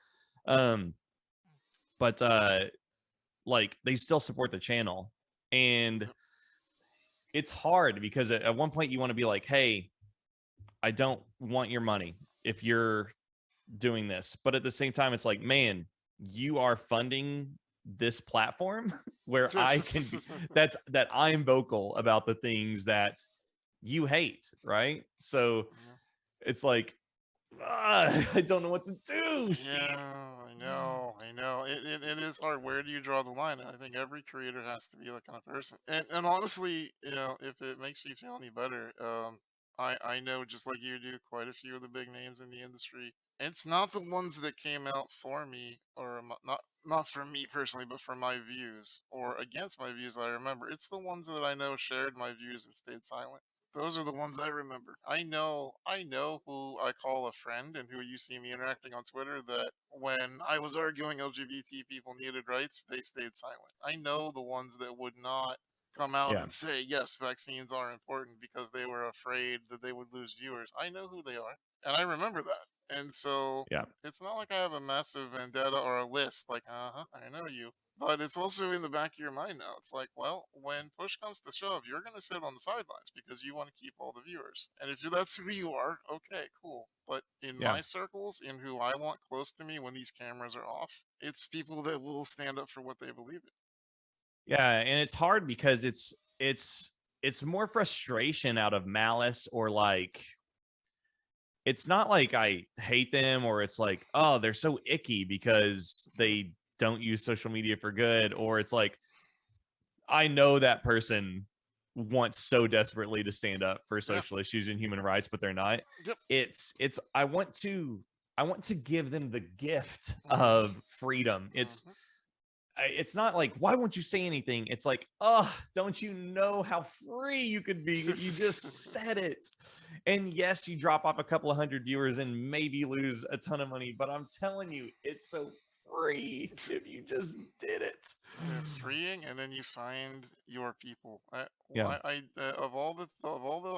But like they still support the channel, and it's hard because at one point you want to be like, hey, I don't want your money if you're doing this, but at the same time it's like, man, you are funding this platform where I can be, that I'm vocal about the things that you hate, right? So it's like, I don't know what to do, Steve. Yeah, I know. It is hard. Where do you draw the line? And I think every creator has to be that kind of person. And honestly, you know, if it makes you feel any better, I know, just like you do, quite a few of the big names in the industry. It's not the ones that came out for me, or not for me personally, but for my views or against my views. I remember it's the ones that I know shared my views and stayed silent. Those are the ones I remember. I know who I call a friend and who you see me interacting on Twitter, that when I was arguing LGBT people needed rights, they stayed silent. I know the ones that would not come out and say, yes, vaccines are important, because they were afraid that they would lose viewers. I know who they are, and I remember that. And so it's not like I have a massive vendetta or a list like, I know you. But it's also in the back of your mind now. It's like, well, when push comes to shove, you're going to sit on the sidelines because you want to keep all the viewers. And if that's who you are, okay, cool. But in my circles, in who I want close to me when these cameras are off, it's people that will stand up for what they believe in. Yeah, and it's hard because it's more frustration out of malice, or like, it's not like I hate them, or it's like, oh, they're so icky because they don't use social media for good, or it's like, I know that person wants so desperately to stand up for social issues and human rights, but they're not. It's I want to give them the gift of freedom. It's not like, why won't you say anything? It's like, oh, don't you know how free you could be if you just said it? And yes, you drop off a couple of hundred viewers and maybe lose a ton of money, but I'm telling you, it's so free if you just did it. It's freeing, and then you find your people. Of all the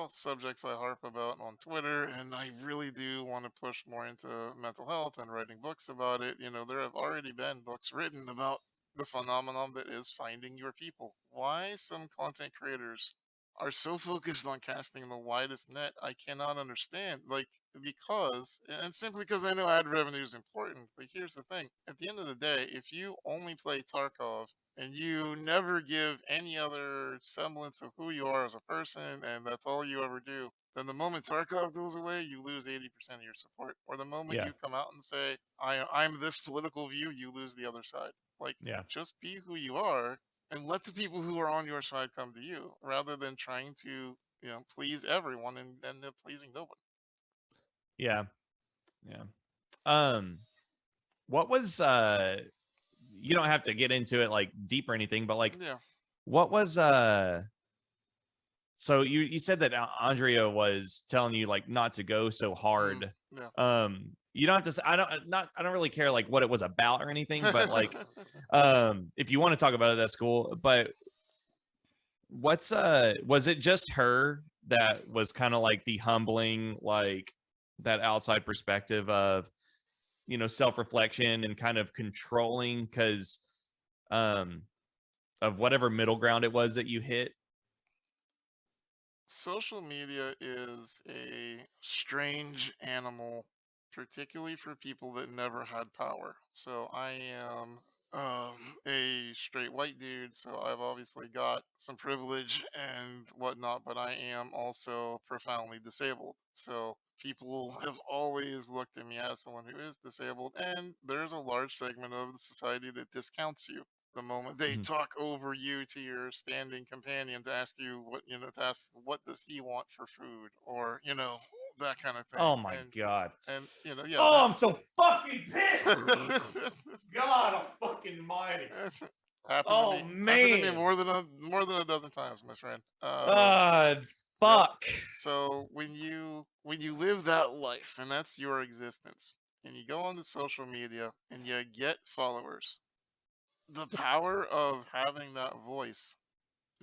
subjects I harp about on Twitter, and I really do want to push more into mental health and writing books about it. You know, there have already been books written about the phenomenon that is finding your people. Why some content creators are so focused on casting the widest net, I cannot understand. Like, because, and simply because I know ad revenue is important, but here's the thing. At the end of the day, if you only play Tarkov and you never give any other semblance of who you are as a person, and that's all you ever do, then the moment Tarkov goes away, you lose 80% of your support. Or the moment you come out and say, I'm this political view, you lose the other side. Like, just be who you are, and let the people who are on your side come to you, rather than trying to, you know, please everyone and end up pleasing nobody. What was you don't have to get into it like deep or anything, but like, what was so you said that Andrea was telling you like not to go so hard. You don't have to. I don't really care like what it was about or anything. But like, if you want to talk about it, that's cool. But was it just her that was kind of like the humbling, like that outside perspective of, self-reflection and kind of controlling because of whatever middle ground it was that you hit? Social media is a strange animal, particularly for people that never had power. So I am a straight white dude, so I've obviously got some privilege and whatnot, but I am also profoundly disabled. So people have always looked at me as someone who is disabled, and there's a large segment of the society that discounts you the moment they Mhm. talk over you to your standing companion to ask you to ask what does he want for food, or that kind of thing. Oh my God. And yeah, Oh, that I'm so fucking pissed. God almighty. happened to Oh me man. more than a dozen times, my friend. God, Yep. fuck. So when you live that life and that's your existence, and you go onto social media and you get followers, the power of having that voice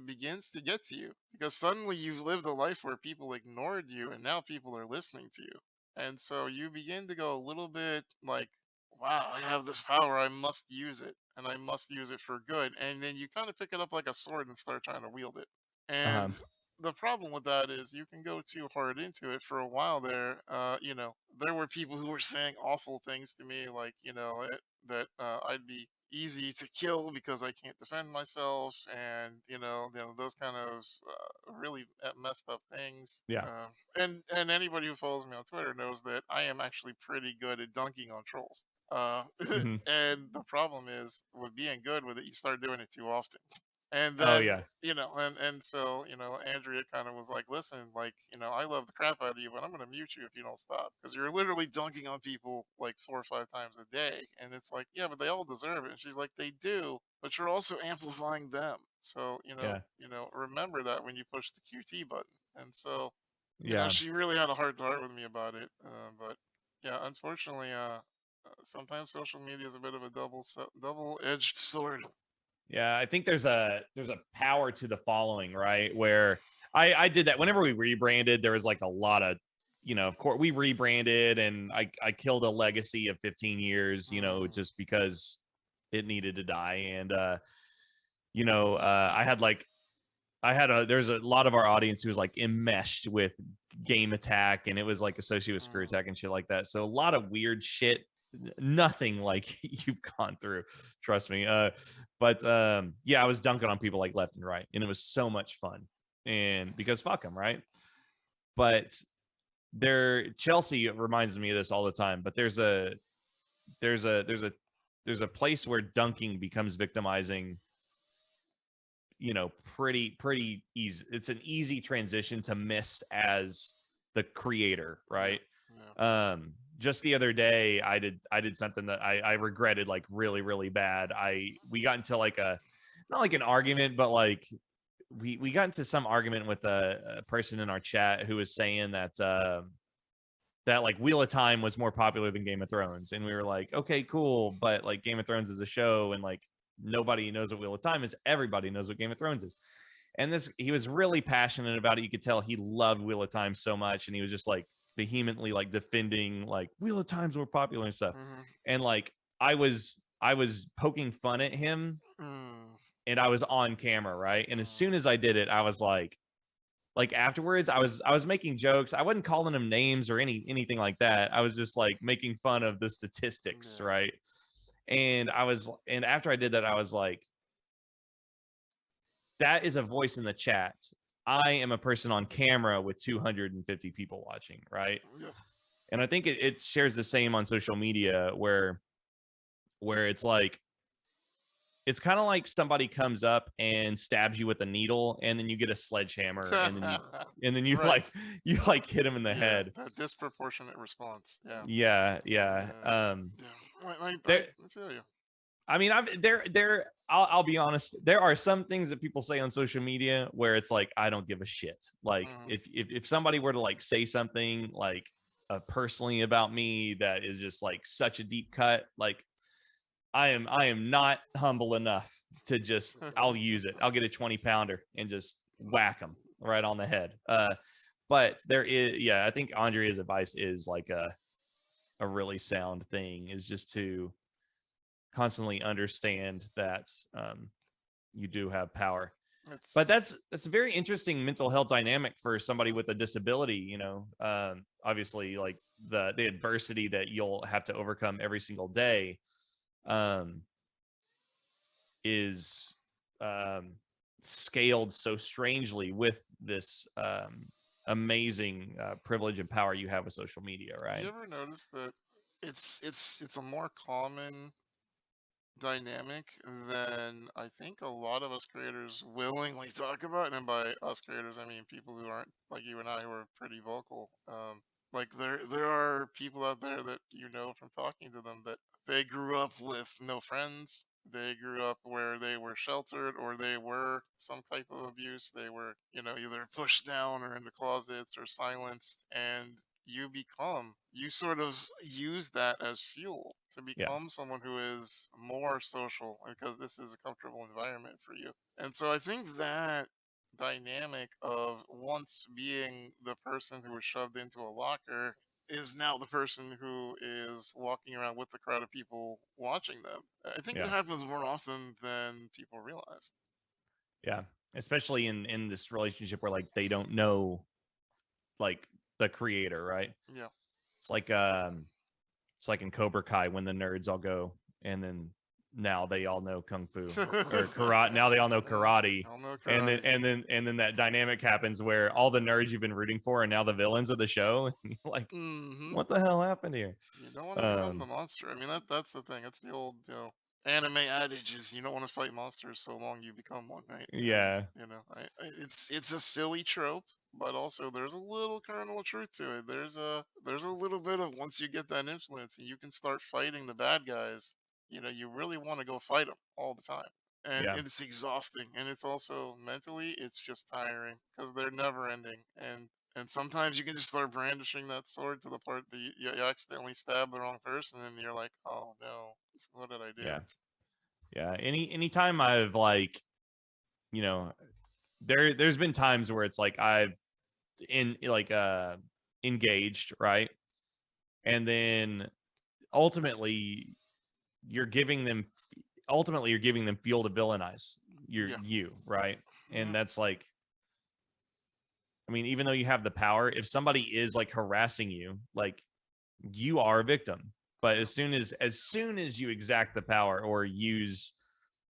begins to get to you, because suddenly you've lived a life where people ignored you and now people are listening to you. And so you begin to go a little bit like, wow, I have this power, I must use it, and I must use it for good. And then you kind of pick it up like a sword and start trying to wield it. And Uh-huh. the problem with that is you can go too hard into it for a while there. There were people who were saying awful things to me, like, that I'd be easy to kill because I can't defend myself, and those kind of really messed up things. Yeah. And anybody who follows me on Twitter knows that I am actually pretty good at dunking on trolls. Uh, Hmm. and the problem is with being good with it, you start doing it too often. And Oh then, yeah. and so, Andrea kind of was like, listen, like, I love the crap out of you, but I'm going to mute you if you don't stop, because you're literally dunking on people like 4 or 5 times a day. And it's like, yeah, but they all deserve it. And she's like, they do, but you're also amplifying them. So, Yeah. remember that when you push the QT button. And so, Yeah. she really had a heart to heart with me about it. But yeah, unfortunately, sometimes social media is a bit of a double-edged sword. Yeah, I think there's a power to the following, right? Where I did that whenever we rebranded. There was like a lot of, of course we rebranded, and I killed a legacy of 15 years, Mm, just because it needed to die. And there's a lot of our audience who was like enmeshed with Game Attack, and it was like associated with Screw mm. Attack and shit like that. So a lot of weird shit, nothing like you've gone through, trust me. But yeah, I was dunking on people like left and right, and it was so much fun. And because fuck them, right? But Chelsea reminds me of this all the time. But there's a place where dunking becomes victimizing, pretty easy. It's an easy transition to miss as the creator, Yeah, right? yeah. Just the other day I did something that I regretted like really, really bad. We got into like not like an argument, but like we got into some argument with a person in our chat who was saying that like Wheel of Time was more popular than Game of Thrones. And we were like, okay, cool. But like Game of Thrones is a show, and like nobody knows what Wheel of Time is. Everybody knows what Game of Thrones is. And he was really passionate about it. You could tell he loved Wheel of Time so much. And he was just like vehemently like defending like Wheel of Time's more popular and stuff. Hmm. And like I was poking fun at him, Mm, and I was on camera, right? And as mm, soon as I did it, I was like afterwards I was making jokes. I wasn't calling him names or anything like that. I was just like making fun of the statistics, yeah. right? And after I did that, I was like, that is a voice in the chat. I am a person on camera with 250 people watching, right? Yeah. And I think it shares the same on social media, where it's like, it's kind of like somebody comes up and stabs you with a needle, and then you get a sledgehammer, and then you Right. you like hit him in the Yeah. head. That disproportionate response. Yeah. Yeah, yeah. Yeah. Yeah. I There. feel you. I mean, I'll be honest. There are some things that people say on social media where it's like I don't give a shit. Like Hmm. if somebody were to like say something like personally about me that is just like such a deep cut. Like I am not humble enough to just, I'll use it. I'll get a 20-pounder and just whack them right on the head. But there is, yeah, I think Andrea's advice is like a really sound thing, is just to constantly understand that you do have power. But that's a very interesting mental health dynamic for somebody with a disability, you know. Obviously, like the adversity that you'll have to overcome every single day is scaled so strangely with this amazing privilege and power you have with social media, right? You ever notice that it's a more common dynamic than I think a lot of us creators willingly talk about, and by us creators I mean people who aren't like you and I, who are pretty vocal. Like there are people out there that you know from talking to them that they grew up with no friends. They grew up where they were sheltered, or they were some type of abuse. They were, either pushed down or in the closets or silenced, and you sort of use that as fuel to Yeah. become someone who is more social, because this is a comfortable environment for you. And so I think that dynamic of once being the person who was shoved into a locker is now the person who is walking around with the crowd of people watching them. I think that Yeah. happens more often than people realize. Yeah. Especially in this relationship where like they don't know like the creator, right? Yeah. It's like in Cobra Kai when the nerds all go and then now they all know kung fu or karate. Now they all know karate. I'll know And karate. then that dynamic happens where all the nerds you've been rooting for are now the villains of the show. And you're like, what the hell happened here? You don't want to become the monster. I mean, that's the thing. It's the old, anime adage is you don't want to fight monsters so long you become one, right? Yeah. It's a silly trope, but also there's a little kernel of truth to it. There's a little bit of, once you get that influence and you can start fighting the bad guys, you really want to go fight them all the time. And Yeah. it's exhausting, and it's also mentally, it's just tiring because they're never ending. And sometimes you can just start brandishing that sword to the part that you accidentally stab the wrong person, and you're like, oh no, what did I do? Yeah. Yeah. Anytime I've like, there's been times where it's like I've engaged, right? And then ultimately you're giving them fuel to villainize you, right? And that's like, I mean, even though you have the power, if somebody is like harassing you, like you are a victim. But as soon as you exact the power or use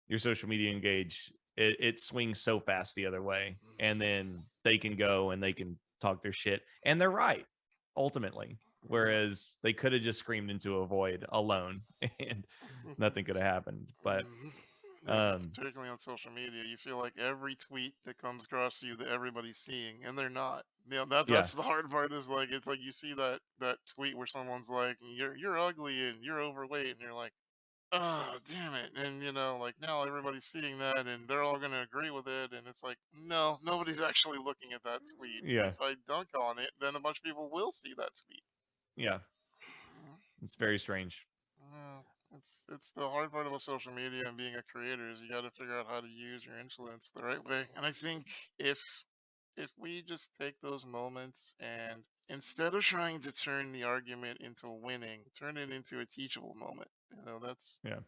your social media engage, it swings so fast the other way. And then they can go and they can talk their shit. And they're right, ultimately. Whereas they could have just screamed into a void alone and nothing could have happened. But particularly on social media, you feel like every tweet that comes across you that everybody's seeing, and they're not. That's the hard part. Is like, it's like you see that tweet where someone's like, you're ugly and you're overweight, and you're like, oh damn it. And like, now everybody's seeing that and they're all going to agree with it, and it's like, no, nobody's actually looking at that tweet. Yeah. If I dunk on it, then a bunch of people will see that tweet. Yeah. It's very strange. It's the hard part about social media and being a creator, is you got to figure out how to use your influence the right way. And I think if we just take those moments and, instead of trying to turn the argument into winning, turn it into a teachable moment.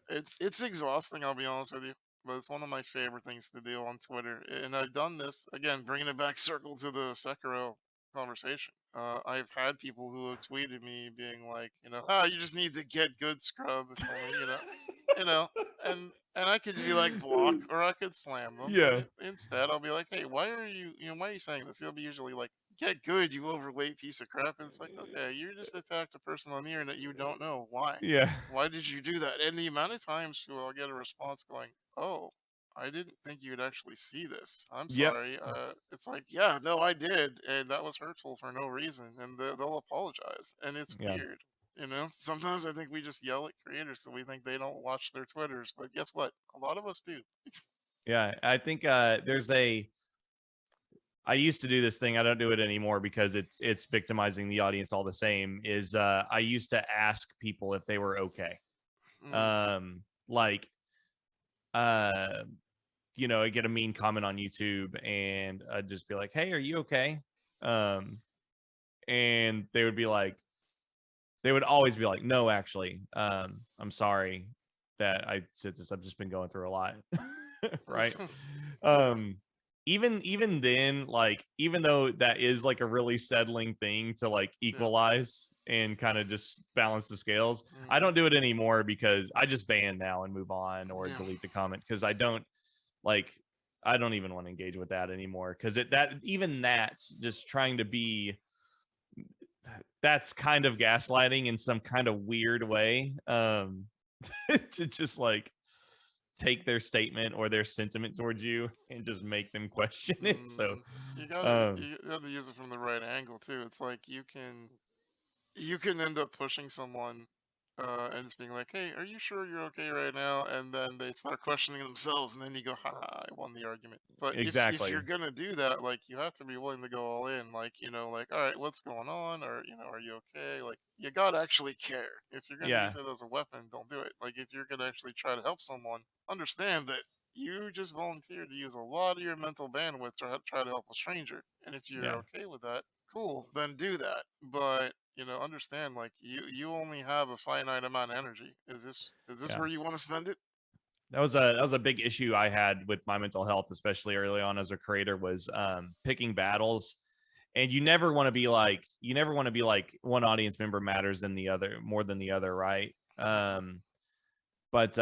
It's exhausting, I'll be honest with you, but it's one of my favorite things to do on Twitter. And I've done this, again, bringing it back circle to the Sekiro conversation. I've had people who have tweeted me being like, you just need to get good, scrub. It's only, and I could be like, block, or I could slam them. Yeah. But instead, I'll be like, hey, why are you saying this? He'll be usually like, get good, you overweight piece of crap. And it's like, okay, you just attacked a person on the internet you don't know. Why? Yeah. Why did you do that? And the amount of times I'll get a response going, oh, I didn't think you'd actually see this. I'm sorry. It's like, yeah, no, I did, and that was hurtful for no reason, and they'll apologize, and it's weird. Sometimes I think we just yell at creators so we think they don't watch their Twitters, but guess what? A lot of us do. Yeah, I think there's a I used to do this thing. I don't do it anymore because it's victimizing the audience all the same. Is I used to ask people if they were okay. Like I get a mean comment on YouTube and I'd just be like, "Hey, are you okay?" And they would always be like, "No, actually, I'm sorry that I said this. I've just been going through a lot." Right. um even then, like, even though that is like a really settling thing to like equalize and kind of just balance the scales, I don't do it anymore because I just ban now and move on or delete the comment, because I don't even want to engage with that anymore, because that's just trying to be, that's kind of gaslighting in some kind of weird way, to just like take their statement or their sentiment towards you and just make them question it. So you gotta use it from the right angle too. It's like you can end up pushing someone and just being like, "Hey, are you sure you're okay right now?" And then they start questioning themselves, and then you go, "Ha, I won the argument." But if exactly. you're gonna do that, like, you have to be willing to go all in. Like, like, all right, what's going on, or are you okay? Like, you gotta actually care. If you're gonna Yeah. use it as a weapon, don't do it. Like, if you're gonna actually try to help someone, understand that you just volunteered to use a lot of your mental bandwidth to try to help a stranger, and if you're Yeah. okay with that, cool, then do that. But understand, like, you only have a finite amount of energy. Is this Yeah. where you want to spend it? That was a big issue I had with my mental health, especially early on as a creator, was picking battles. And you never want to be like one audience member matters than the other, more than the other, right? But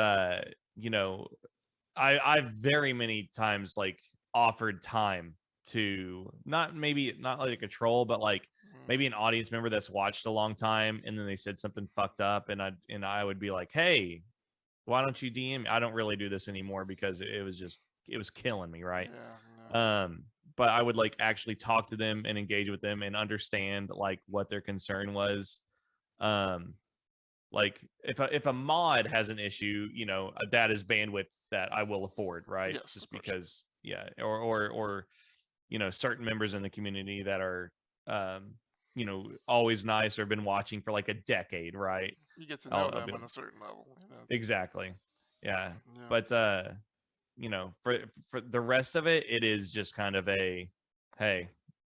I've very many times like offered time to not like a troll, but like maybe an audience member that's watched a long time, and then they said something fucked up, and I would be like, "Hey, why don't you DM me?" I don't really do this anymore because it was killing me, right? Yeah. But I would like actually talk to them and engage with them and understand like what their concern was. Like if a mod has an issue, that is bandwidth that I will afford, right? Yes, Just of course. because, yeah, or certain members in the community that are always nice or been watching for like a decade, right? You get to know I'll them be on a certain level. exactly, yeah. Yeah. But for the rest of it, it is just kind of a, hey,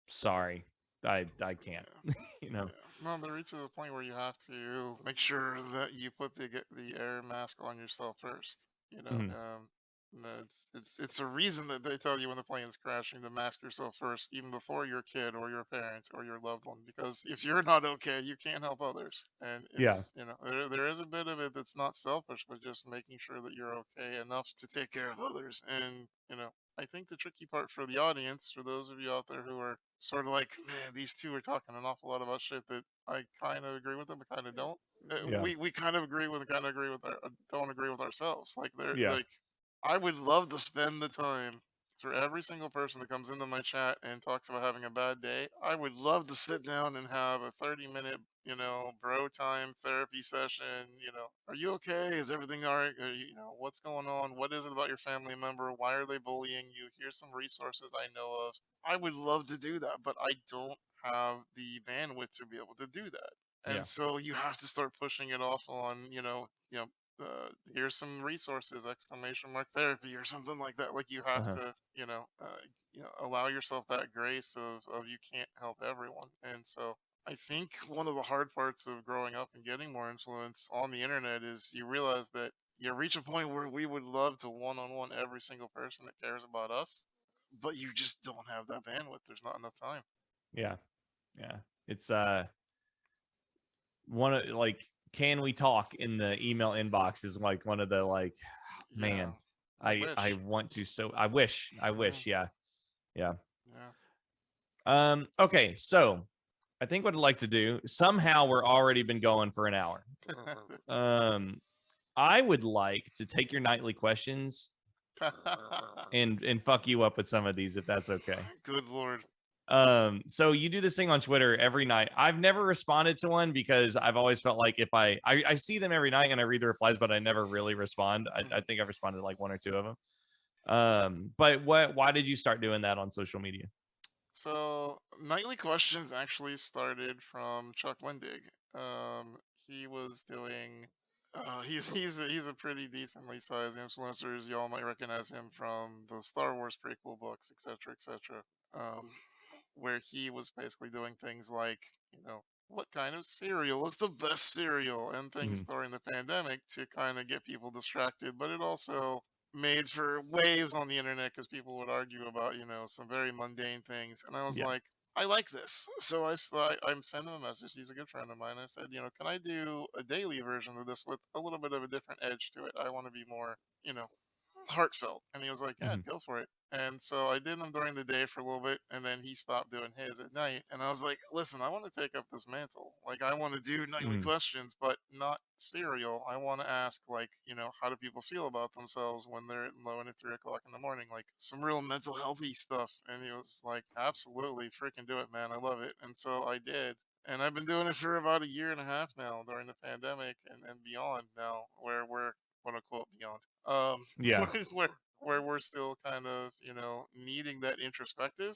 sorry, I can't, Yeah. you know. Yeah. No, there reaches a point where you have to make sure that you put the air mask on yourself first. Mhm. No, it's a reason that they tell you when the plane is crashing to mask yourself first, even before your kid or your parent or your loved one. Because if you're not okay, you can't help others. And Yeah, there is a bit of it that's not selfish, but just making sure that you're okay enough to take care of others. And I think the tricky part for the audience, for those of you out there who are sort of like, man, these two are talking an awful lot about shit that I kind of agree with them, but kind of don't. yeah, We kind of agree with, kind of agree with our, don't agree with ourselves. Like, they're yeah. like, I would love to spend the time for every single person that comes into my chat and talks about having a bad day. I would love to sit down and have a 30-minute, bro time therapy session. Are you okay? Is everything all right? What's going on? What is it about your family member? Why are they bullying you? Here's some resources I know of. I would love to do that, but I don't have the bandwidth to be able to do that. Yeah. And so you have to start pushing it off on, here's some resources, exclamation mark therapy or something like that. Like, you have Uh-huh. to, allow yourself that grace of you can't help everyone. And so I think one of the hard parts of growing up and getting more influence on the internet is you realize that you reach a point where we would love to one-on-one every single person that cares about us, but you just don't have that bandwidth. There's not enough time. Yeah. Yeah. It's one of like, can we talk in the email inbox is like one of the like, Yeah. man, I I wish. want to, so I wish, Yeah. yeah. Yeah. Yeah. Okay, so I think what I'd like to do, somehow we're already been going for an hour. I would like to take your nightly questions and fuck you up with some of these, if that's okay. Good Lord. So you do this thing on Twitter every night. I've never responded to one because I've always felt like if I see them every night and I read the replies, but I never really respond. I think I've responded to like one or two of them. But why did you start doing that on social media? So nightly questions actually started from Chuck Wendig. He was doing. He's a pretty decently sized influencer. As y'all might recognize him from the Star Wars prequel books, etc., etc. Um, where he was basically doing things like, what kind of cereal is the best cereal and things Mhm. during the pandemic to kind of get people distracted. But it also made for waves on the internet because people would argue about, some very mundane things. And I was Yeah. like, I like this. So I'm sending him a message. He's a good friend of mine. I said, can I do a daily version of this with a little bit of a different edge to it? I want to be more, heartfelt. And he was like, yeah, Mhm. go for it. And so I did them during the day for a little bit, and then he stopped doing his at night. And I was like, listen, I want to take up this mantle. Like, I want to do nightly Mhm. questions, but not serial. I want to ask, like, how do people feel about themselves when they're low at 3 o'clock in the morning? Like, some real mental healthy stuff. And he was like, absolutely, freaking do it, man. I love it. And so I did. And I've been doing it for about a year and a half now during the pandemic and beyond now, where we're quote unquote beyond Yeah. where we're still kind of needing that introspective.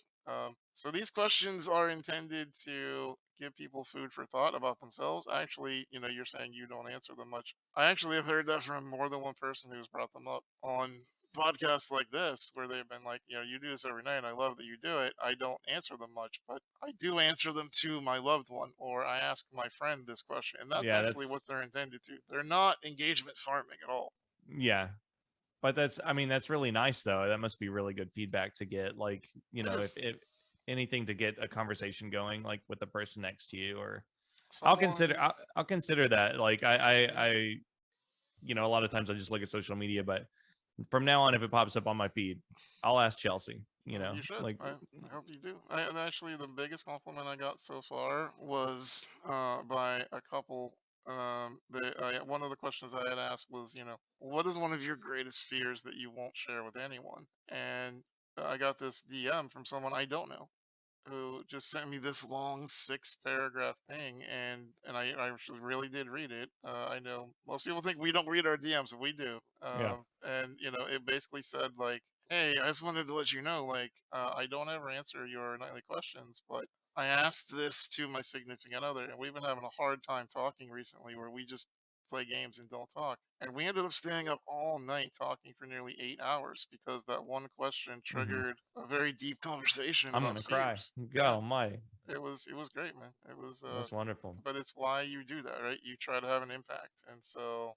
So these questions are intended to give people food for thought about themselves. Actually, you're saying you don't answer them much. I actually have heard that from more than one person who's brought them up on podcasts like this, where they've been like, you do this every night, and I love that you do it. I don't answer them much, but I do answer them to my loved one, or I ask my friend this question, and that's Yeah. actually what they're intended to. They're not engagement farming at all. Yeah. But I mean, that's really nice though. That must be really good feedback to get. Like, It is. if anything to get a conversation going, like with the person next to you, or Someone. I'll consider that. Like, a lot of times I just look at social media, but from now on, if it pops up on my feed, I'll ask Chelsea. You should. Like, I hope you do. And actually, the biggest compliment I got so far was by a couple. One of the questions I had asked was, what is one of your greatest fears that you won't share with anyone? And I got this DM from someone I don't know, who just sent me this long 6 paragraph thing, and I actually really did read it. I know most people think we don't read our DMs, but we do. yeah. And it basically said like, "Hey, I just wanted to let you know, like, I don't ever answer your nightly questions, but I asked this to my significant other, and we've been having a hard time talking recently, where we just play games and don't talk. And we ended up staying up all night talking for nearly 8 hours because that one question Hmm. triggered a very deep conversation I'm about gonna cry. fears. Yeah, Go, my. it was great, man. It was That's wonderful. but it's why you do that, right? You try to have an impact. And so,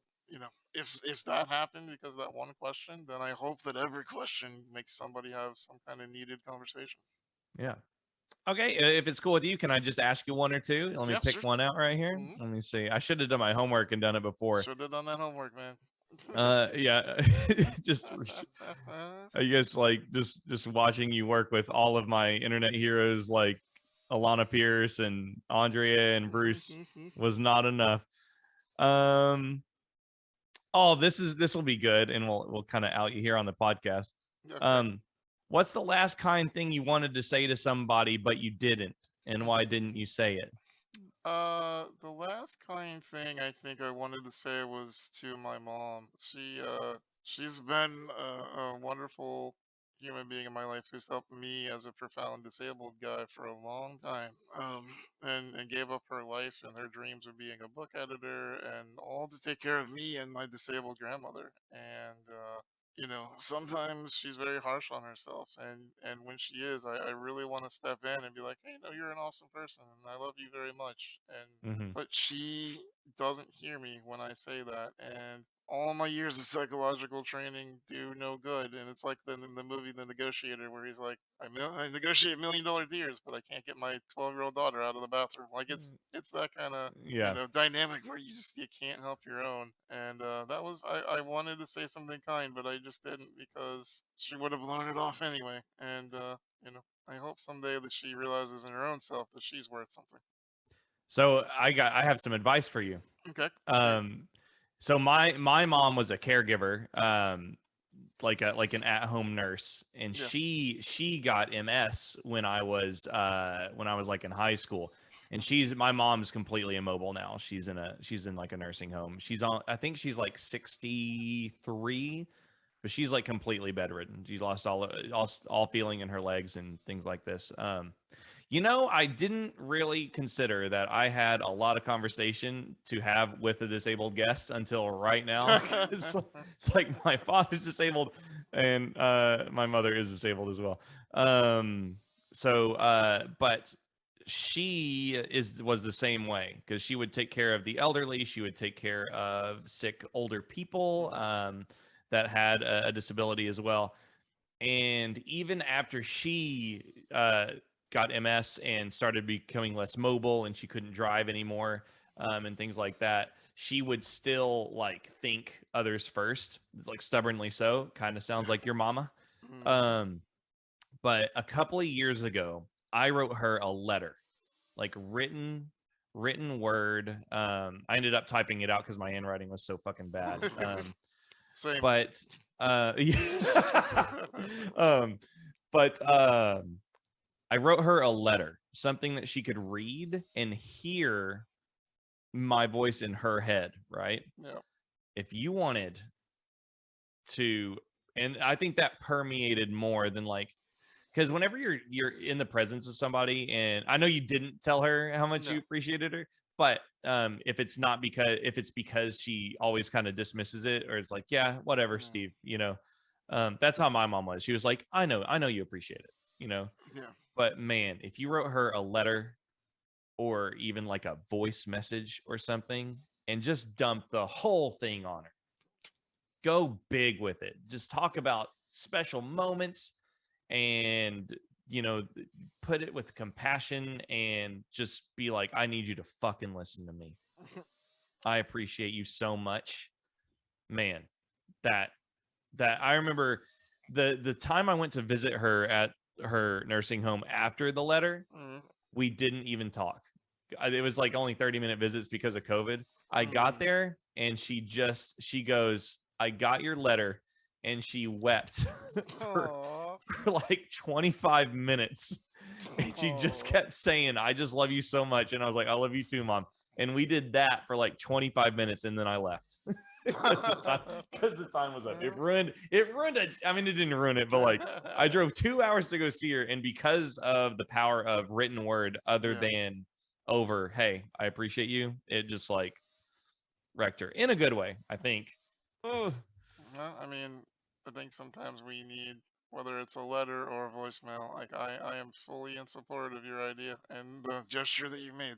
if that happened because of that one question, then I hope that every question makes somebody have some kind of needed conversation. Yeah. Okay, if it's cool with you, can I just ask you one or two? Let me Yeah, pick sure. one out right here. Hmm. Let me see. I should have done my homework and done it before. Should have done that homework, man. Yeah. just I guess like just watching you work with all of my internet heroes like Alana Pierce and Andrea and Bruce was not enough. Um oh, this will be good, and we'll kind of out you here on the podcast. Okay. Um what's the last kind thing you wanted to say to somebody but you didn't, and why didn't you say it? The last kind thing I think I wanted to say was to my mom. She's been a wonderful human being in my life who's helped me as a profound disabled guy for a long time. And gave up her life and her dreams of being a book editor and all to take care of me and my disabled grandmother. And sometimes she's very harsh on herself, and when she is, I really want to step in and be like, hey, no, you're an awesome person and I love you very much. And Hmm. but she doesn't hear me when I say that, and all my years of psychological training do no good. And it's like the movie The Negotiator, where he's like, I negotiate $1 million deals, but I can't get my 12-year-old daughter out of the bathroom. Like it's that kind of Yeah. dynamic where you can't help your own. And that was I wanted to say something kind, but I just didn't because she would have blown it off anyway. And I hope someday that she realizes in her own self that she's worth something. So I have some advice for you. Okay, shoot. Um so my mom was a caregiver, like an at-home nurse, and Yeah. she got MS when I was like in high school. And my mom's completely immobile now. She's in like a nursing home. She's on, I think she's like 63. but she's like completely bedridden. She lost all feeling in her legs and things like this. I didn't really consider that I had a lot of conversation to have with a disabled guest until right now. It's like my father's disabled and my mother is disabled as well. But was the same way because she would take care of the elderly. She would take care of sick older people that had a disability as well. And even after she got MS and started becoming less mobile and she couldn't drive anymore and things like that, she would still like think others first, like stubbornly so. Kind of sounds like your mama. Um, but a couple of years ago, I wrote her a letter, like written word. I ended up typing it out because my handwriting was so fucking bad. Same. But um, but I wrote her a letter, something that she could read and hear my voice in her head, right? Yeah. If you wanted to, and I think that permeated more than like, because whenever you're in the presence of somebody, and I know you didn't tell her how much No. you appreciated her, but if it's because she always kind of dismisses it, or it's like, yeah, whatever, Steve, that's how my mom was. She was like, I know you appreciate it, Yeah. but man, if you wrote her a letter or even like a voice message or something and just dump the whole thing on her, go big with it, just talk about special moments and put it with compassion and just be like, I need you to fucking listen to me. I appreciate you so much, man. That I remember the time I went to visit her at her nursing home after the letter, we didn't even talk. It was like only 30-minute visits because of COVID. I got there and she goes, I got your letter, and she wept for like 25 minutes. And she just kept saying, I just love you so much. And I was like, I love you too, Mom. And we did that for like 25 minutes and then I left. Because the time was up. It ruined it. I mean, it didn't ruin it, but like I drove 2 hours to go see her, and because of the power of written word, other than over, hey, I appreciate you, it just like wrecked her in a good way, I think. Ugh. Well, I mean, I think sometimes we need, whether it's a letter or a voicemail, like I am fully in support of your idea and the gesture that you made.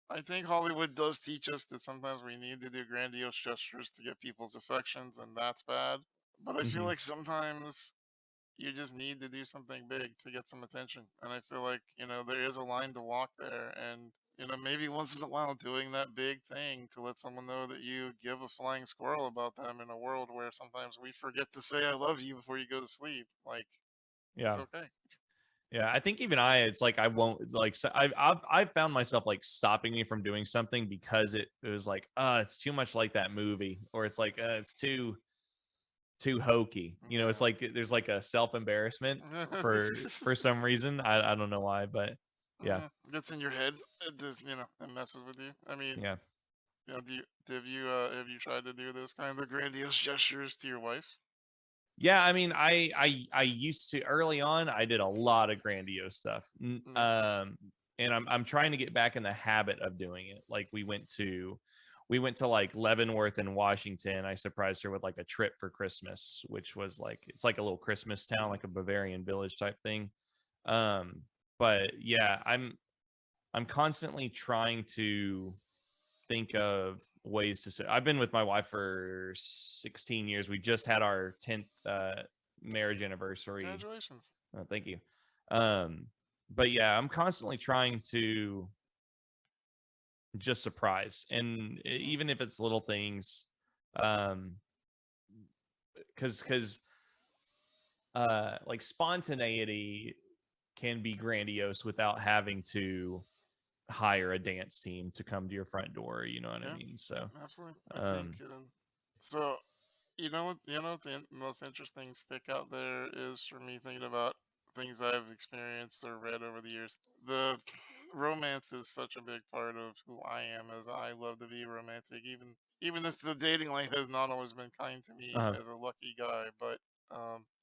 I think Hollywood does teach us that sometimes we need to do grandiose gestures to get people's affections, and that's bad. But I feel Mhm. like sometimes you just need to do something big to get some attention. And I feel like, there is a line to walk there. And, maybe once in a while doing that big thing to let someone know that you give a flying squirrel about them in a world where sometimes we forget to say I love you before you go to sleep. Like, it's Yeah. okay. Yeah, I think even it's like I won't like. So I've found myself like stopping me from doing something because it was like, it's too much like that movie, or it's like it's too hokey. It's Yeah. like there's like a self embarrassment for some reason. I don't know why, but yeah, Gets in your head. It just, it messes with you. I mean, yeah. have you tried to do those kind of grandiose gestures to your wife? Yeah, I mean, I used to early on. I did a lot of grandiose stuff, Mm, and I'm trying to get back in the habit of doing it. Like we went to like Leavenworth in Washington. I surprised her with like a trip for Christmas, which was like it's like a little Christmas town, like a Bavarian village type thing. Um, but yeah, I'm constantly trying to think of ways to say. I've been with my wife for 16 years. We just had our 10th marriage anniversary. Congratulations. Thank you. But yeah, I'm constantly trying to just surprise, and even if it's little things, um, because like spontaneity can be grandiose without having to hire a dance team to come to your front door. You know what I Yeah, mean? So, absolutely. I think um, so. You know what the most interesting stick out there is for me thinking about things I've experienced or read over the years. The romance is such a big part of who I am, as I love to be romantic, even if the dating life has not always been kind to me Uh-huh. as a lucky guy. But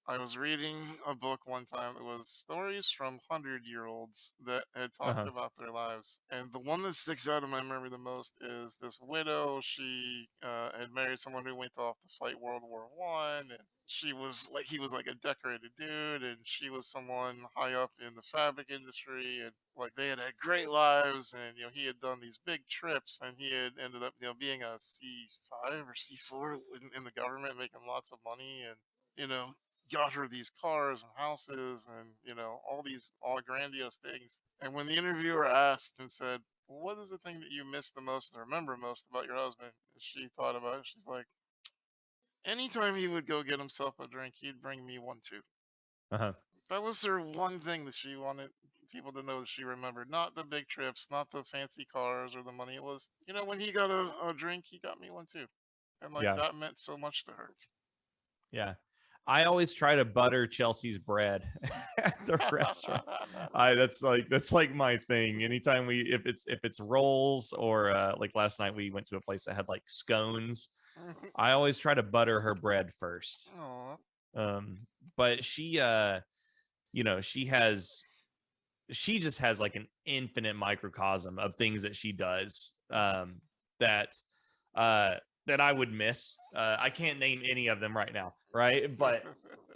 I was reading a book one time that was stories from 100-year-olds that had talked Uh-huh. about their lives, and the one that sticks out in my memory the most is this widow. She had married someone who went off to fight World War I, and he was like a decorated dude, and she was someone high up in the fabric industry, and like they had had great lives, and he had done these big trips, and he had ended up being a C5 or C4 in the government, making lots of money, and you know got her these cars and houses, and all grandiose things. And when the interviewer asked and said, well, what is the thing that you miss the most and remember most about your husband? And she thought about it. She's like, anytime he would go get himself a drink, he'd bring me one too. Uh-huh. That was her one thing that she wanted people to know that she remembered. Not the big trips, not the fancy cars or the money. It was, when he got a drink, he got me one too. And like Yeah. that meant so much to her. Yeah. I always try to butter Chelsea's bread at the restaurants. That's like my thing. Anytime if it's rolls or like last night we went to a place that had like scones, I always try to butter her bread first. Aw. But she she just has like an infinite microcosm of things that she does that that I would miss. I can't name any of them right now, right? But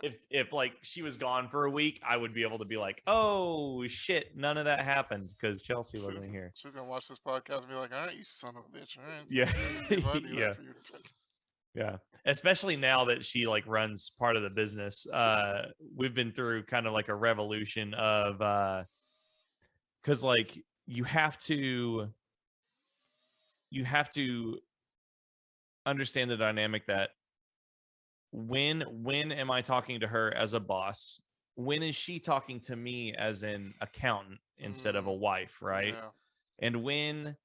if like she was gone for a week, I would be able to be like, oh shit, none of that happened because Chelsea wasn't here. She's gonna watch this podcast and be like, all right, you son of a bitch. All right, Yeah. if I do Yeah. that for you. Yeah. Especially now that she like runs part of the business. We've been through kind of like a revolution of because like you have to understand the dynamic that when am I talking to her as a boss? When is she talking to me as an accountant instead of a wife, right? Yeah. And when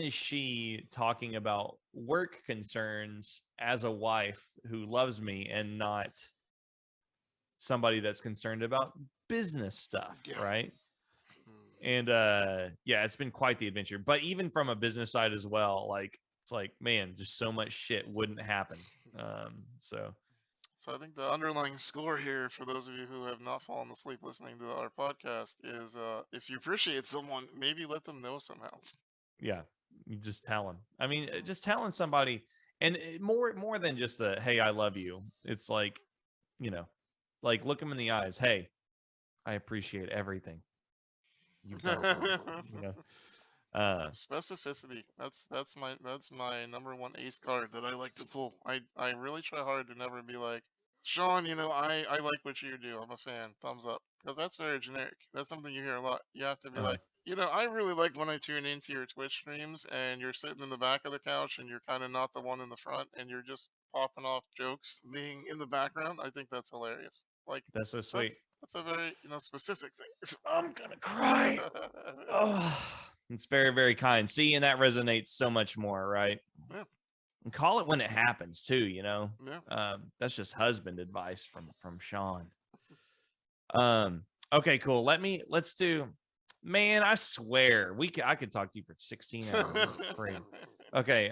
is she talking about work concerns as a wife who loves me and not somebody that's concerned about business stuff, Yeah. right? And yeah, it's been quite the adventure. But even from a business side as well, like it's like, man, just so much shit wouldn't happen. So I think the underlying score here, for those of you who have not fallen asleep listening to our podcast, is if you appreciate someone, maybe let them know somehow. yeah, you just tell them. I mean, just telling somebody, and more than just the hey, I love you. It's like, like look them in the eyes. Hey, I appreciate everything you've done for me. Specificity. That's my number one ace card that I like to pull. I really try hard to never be like, Sean, I like what you do. I'm a fan. Thumbs up. Because that's very generic. That's something you hear a lot. You have to be like, I really like when I tune into your Twitch streams and you're sitting in the back of the couch and you're kind of not the one in the front and you're just popping off jokes being in the background. I think that's hilarious. Like, That's so sweet. That's a very, specific thing. I'm gonna cry. Oh, it's very, very kind. See, and that resonates so much more, right? Yeah. And call it when it happens too. Yeah. That's just husband advice from Sean. Okay, cool. Let's do. Man, I swear I could talk to you for 16 hours. Great. Okay.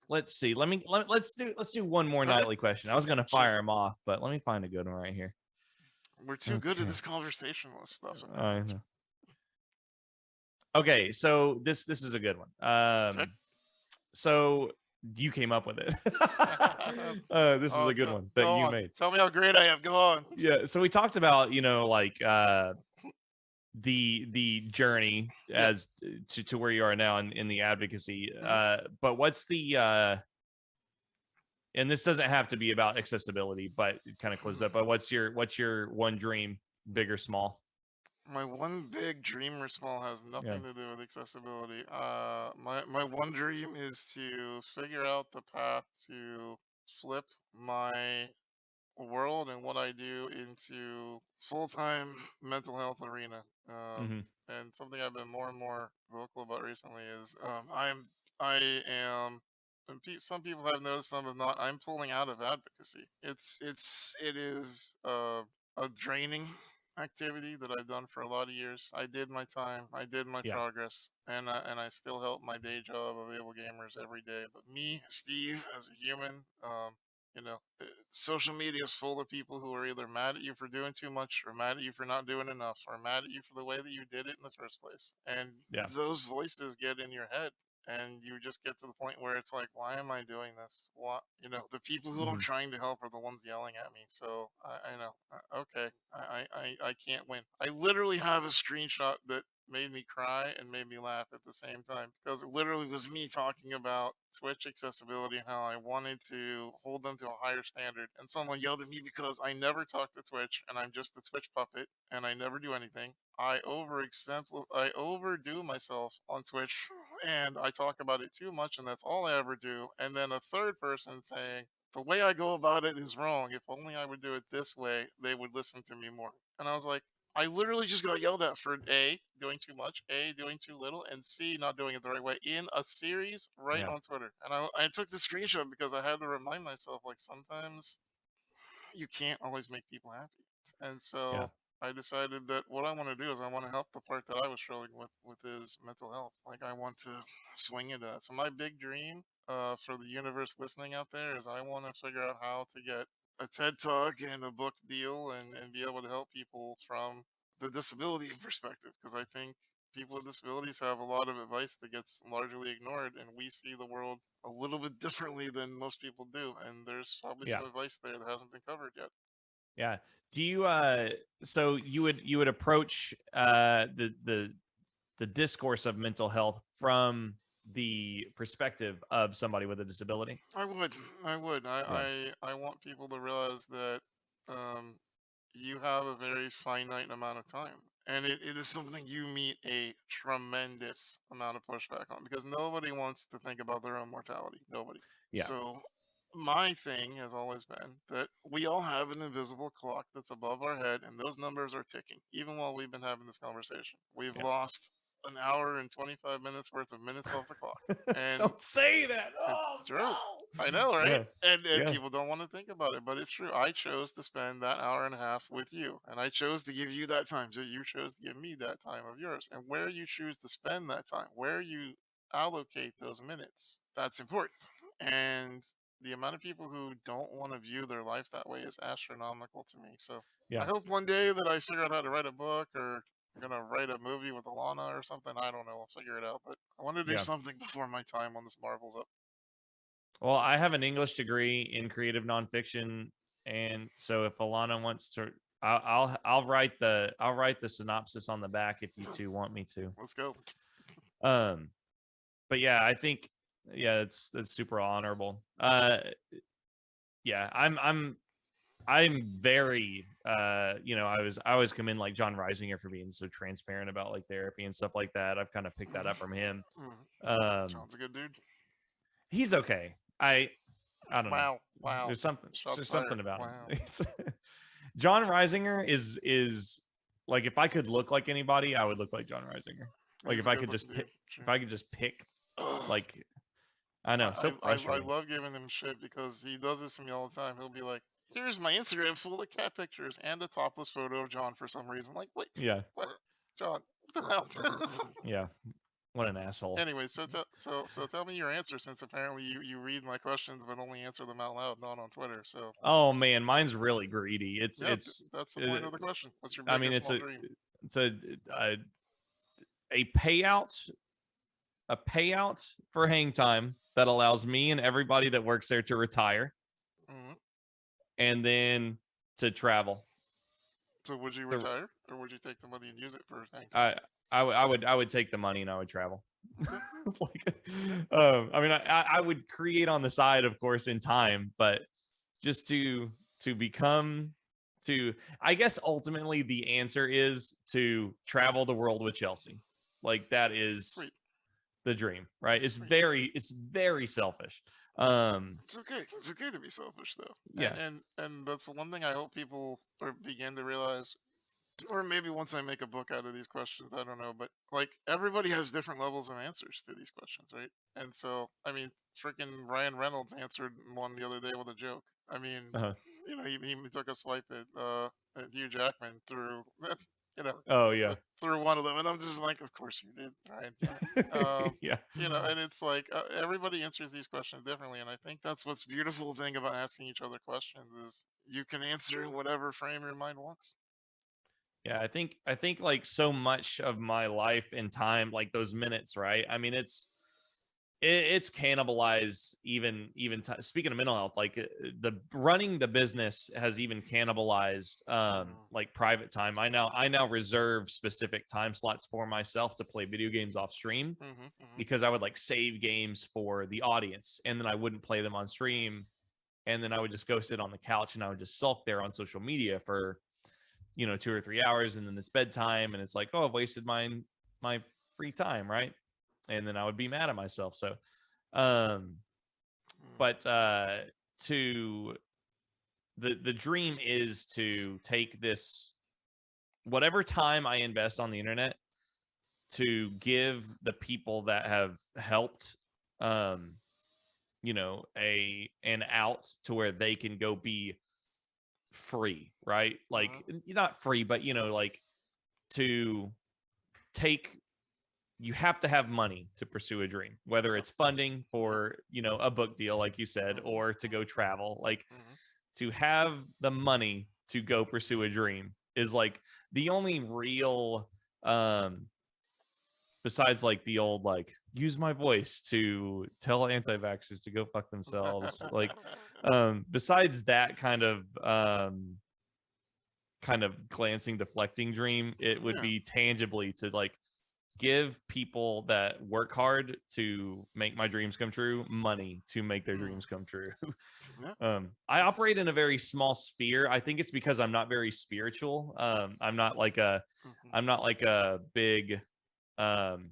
Let's see. Let's do one more nightly question. I was gonna fire him off, but let me find a good one right here. We're too good at this conversationalist stuff. I know. Okay, so this is a good one. So you came up with it. This is a good one that you made. Tell me how great I have. Go on. Yeah. So we talked about like the journey as to where you are now in the advocacy. But what's the and this doesn't have to be about accessibility, but it kind of closes up. But what's your one dream, big or small? My one big dream or small has nothing to do with accessibility. My one dream is to figure out the path to flip my world and what I do into full-time mental health arena. And something I've been more and more vocal about recently is I am. And some people have noticed, some have not. I'm pulling out of advocacy. It is a draining activity that I've done for a lot of years. I did my time, I did my Yeah. progress, and I still help my day job of Able Gamers every day. But me, Steve, as a human, social media is full of people who are either mad at you for doing too much, or mad at you for not doing enough, or mad at you for the way that you did it in the first place. And Yeah. those voices get in your head, and you just get to the point where it's like, why am I doing this? What, the people who I'm Mhm. trying to help are the ones yelling at me. So I know, okay, I can't win. I literally have a screenshot that made me cry and made me laugh at the same time, because it literally was me talking about Twitch accessibility and how I wanted to hold them to a higher standard, and someone yelled at me because I never talk to Twitch and I'm just a Twitch puppet and I never do anything. I overdo myself on Twitch, and I talk about it too much, and that's all I ever do. And then a third person saying, the way I go about it is wrong. If only I would do it this way, they would listen to me more. And I was like, I literally just got yelled at for A, doing too much, A, doing too little, and C, not doing it the right way in a series right Yeah. on Twitter. And I took the screenshot because I had to remind myself, like, sometimes you can't always make people happy. And Yeah. so I decided that what I want to do is I want to help the part that I was struggling with his mental health. Like, I want to swing into that. So my big dream for the universe listening out there is I want to figure out how to get a TED Talk and a book deal, and be able to help people from the disability perspective, because I think people with disabilities have a lot of advice that gets largely ignored, and we see the world a little bit differently than most people do, and there's probably Yeah. some advice there that hasn't been covered yet. Yeah. Do you so you would approach the discourse of mental health from the perspective of somebody with a disability? I would, I would, Yeah. I want people to realize that um, you have a very finite amount of time. And it is something you meet a tremendous amount of pushback on, because nobody wants to think about their own mortality. Nobody. Yeah. So my thing has always been that we all have an invisible clock that's above our head, and those numbers are ticking. Even while we've been having this conversation, we've Yeah. lost an hour and 25 minutes worth of minutes off the clock. And Don't say that. it's Oh true. no. I know, right? Yeah. And Yeah. people don't want to think about it, but it's true. I chose to spend that hour and a half with you, and I chose to give you that time. So you chose to give me that time of yours. And where you choose to spend that time, where you allocate those minutes, that's important. And the amount of people who don't want to view their life that way is astronomical to me. So I Yeah. hope one day that I figure out how to write a book, or I'm gonna write a movie with Alana or something. I don't know. I'll figure it out. But I want to do Yeah. something before my time on this Marvel's up. Well, I have an English degree in creative nonfiction, and so if Alana wants to, I'll write the synopsis on the back if you two want me to. Let's go. Um, but yeah, I think that's super honorable. Yeah, I'm very I always commend like John Reisinger for being so transparent about like therapy and stuff like that. I've kind of picked that up from him. John's a good dude. He's okay. I don't know. Wow. Wow. There's something. Shots There's fired. something about him. Wow. John Reisinger is like, if I could look like anybody, I would look like John Reisinger. Like He's if a I good could looking just pick, dude. Sure. if I could just pick, Ugh. like, I know, so I frustrating. love giving him shit, because he does this to me all the time. He'll be like, "Here's my Instagram full of cat pictures and a topless photo of John," for some reason. Like, wait, Yeah, what? John, what the hell? yeah. What an asshole. Anyway, so tell me your answer, since apparently you read my questions but only answer them out loud, not on Twitter. So Oh man, mine's really greedy. yeah, that's the point of the question. What's your I big mean, or small dream? it's a payout, for hang time that allows me and everybody that works there to retire, Hmm. and then to travel. So would you The- retire, or would you take the money and use it for hang time? I would take the money and I would travel. Like, I mean, I would create on the side, of course, in time, but just to become to, I guess ultimately the answer is to travel the world with Chelsea. Like that is Sweet. the dream, right? It's Sweet. very selfish. It's okay. It's okay to be selfish, though. Yeah. And that's the one thing I hope people begin to realize, or maybe once I make a book out of these questions, I don't know. But like, everybody has different levels of answers to these questions, right? And so, I mean, freaking Ryan Reynolds answered one the other day with a joke. I mean, Uh-huh. he took a swipe at Hugh Jackman through you know Oh yeah. through one of them, and I'm just like, of course you did, right? Yeah. And it's like everybody answers these questions differently, and I think that's what's beautiful thing about asking each other questions is you can answer in whatever frame your mind wants. Yeah, I think like so much of my life and time, like those minutes, right? I mean, it's cannibalized speaking of mental health, like the running the business has even cannibalized like private time. I now reserve specific time slots for myself to play video games off stream, because I would like save games for the audience and then I wouldn't play them on stream, and then I would just go sit on the couch and I would just sulk there on social media for 2 or 3 hours, and then it's bedtime and it's like, oh, I've wasted my free time, right? And then I would be mad at myself. So but to the dream is to take this, whatever time I invest on the internet, to give the people that have helped an out to where they can go be free, right? Like not free, but like to take, you have to have money to pursue a dream, whether it's funding for a book deal like you said, or to go travel. Like to have the money to go pursue a dream is like the only real besides like the old like use my voice to tell anti-vaxxers to go fuck themselves, like besides that kind of glancing deflecting dream, it would be tangibly to like give people that work hard to make my dreams come true money to make their dreams come true. I operate in a very small sphere. I think it's because I'm not very spiritual. I'm not like a big I'm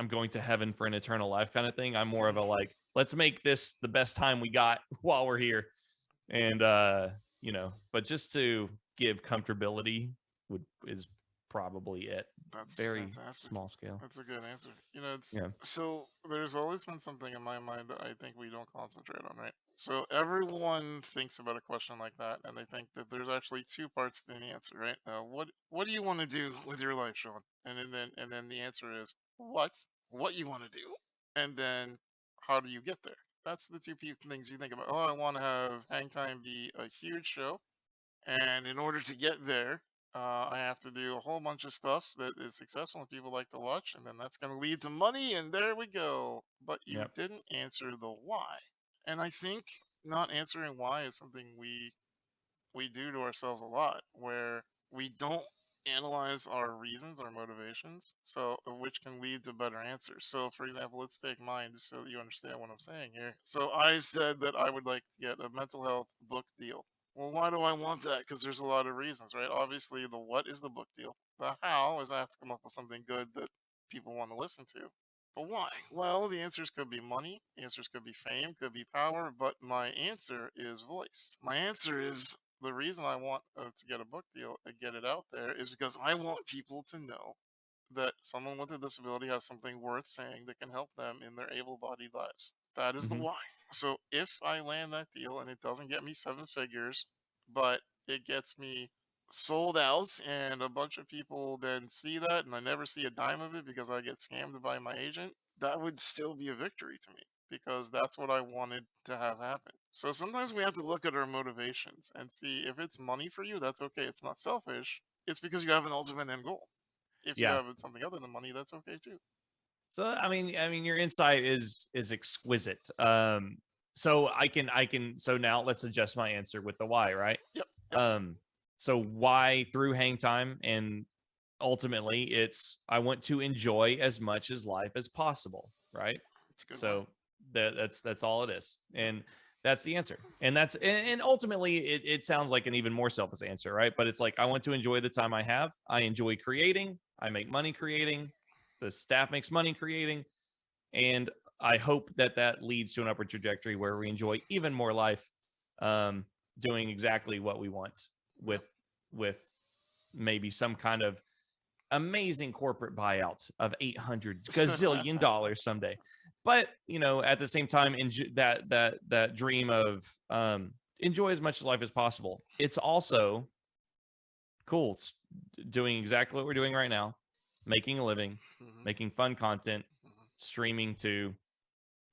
going to heaven for an eternal life kind of thing. I'm more of a like, let's make this the best time we got while we're here. And but just to give comfortability is probably it. That's Very fantastic. small scale. That's a good answer. So there's always been something in my mind that I think we don't concentrate on, right? So everyone thinks about a question like that, and they think that there's actually two parts to the answer, right? What do you want to do with your life, Sean? And then the answer is what you want to do, and then how do you get there? That's the two things you think about. Oh, I want to have Hang Time be a huge show, and in order to get there, I have to do a whole bunch of stuff that is successful and people like to watch, and then that's going to lead to money, and there we go. But you didn't answer the why. And I think not answering why is something we do to ourselves a lot, where we don't analyze our reasons, our motivations, so which can lead to better answers. So, for example, let's take mine just so that you understand what I'm saying here. So, I said that I would like to get a mental health book deal. Well, why do I want that? Because there's a lot of reasons, right? Obviously, the what is the book deal. The how is I have to come up with something good that people want to listen to. But why? Well, the answers could be money, the answers could be fame, could be power, but my answer is voice. My answer is the reason I want to get a book deal and get it out there is because I want people to know that someone with a disability has something worth saying that can help them in their able-bodied lives. That is the why. So if I land that deal and it doesn't get me 7 figures, but it gets me sold out and a bunch of people then see that and I never see a dime of it because I get scammed by my agent, that would still be a victory to me because that's what I wanted to have happen. So sometimes we have to look at our motivations and see if it's money for you, that's okay. It's not selfish. It's because you have an ultimate end goal. If you have something other than money, that's okay too. So I mean, your insight is exquisite. So so now let's adjust my answer with the why, right? Yep. So why through Hang Time, and ultimately it's I want to enjoy as much as life as possible, right? So that's all it is, and that's the answer. And and ultimately it sounds like an even more selfish answer, right? But it's like I want to enjoy the time I have. I enjoy creating. I make money creating. The staff makes money creating, and I hope that leads to an upward trajectory where we enjoy even more life, doing exactly what we want with maybe some kind of amazing corporate buyout of $800 gazillion someday. But at the same time, that dream of enjoy as much life as possible. It's also cool doing exactly what we're doing right now, making a living, making fun content, streaming to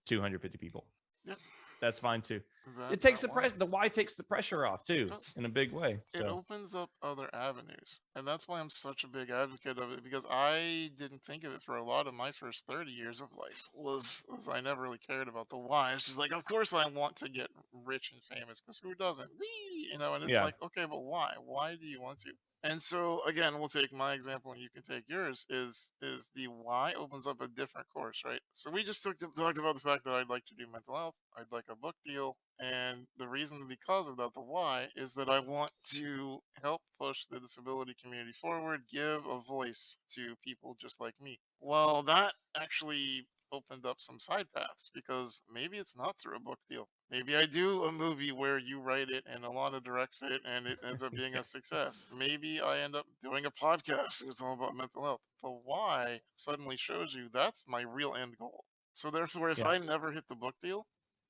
250 people. Yep. That's fine too. That, It takes that the one. pressure. The why takes the pressure off too, Does. in a big way. It So opens up other avenues, and that's why I'm such a big advocate of it, because I didn't think of it for a lot of my first 30 years of life. Was I never really cared about the why. It's just like, of course I want to get rich and famous, because who doesn't? Wee, and it's yeah, like, okay, but why? Why do you want to? And so again, we'll take my example, and you can take yours. Is the why opens up a different course, right? So we just talked about the fact that I'd like to do mental health. I'd like a book deal, and the reason because of that, the why, is that I want to help push the disability community forward, give a voice to people just like me. Well, that actually opened up some side paths, because maybe it's not through a book deal. Maybe I do a movie where you write it and Alana directs it and it ends up being a success. Maybe I end up doing a podcast that's all about mental health. The why suddenly shows you that's my real end goal. So therefore, if yeah, I never hit the book deal,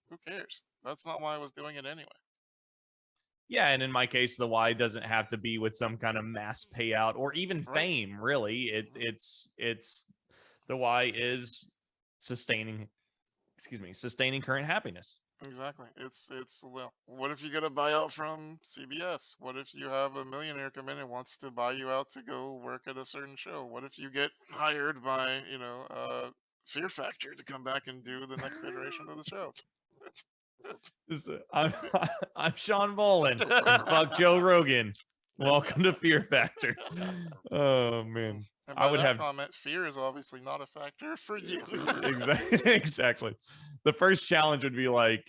who cares? That's not why I was doing it anyway. yeah. And in my case, the why doesn't have to be with some kind of mass payout or even Right. fame. Really, it's the why is sustaining. Excuse me, sustaining current happiness. Exactly. It's well, what if you get a buyout from CBS? What if you have a millionaire come in and wants to buy you out to go work at a certain show? What if you get hired by, Fear Factor to come back and do the next iteration of the show? I'm I'm Sean Boland, and fuck Joe Rogan. Welcome to Fear Factor. Oh man, And I by would that have comment, fear is obviously not a factor for you. exactly. The first challenge would be like,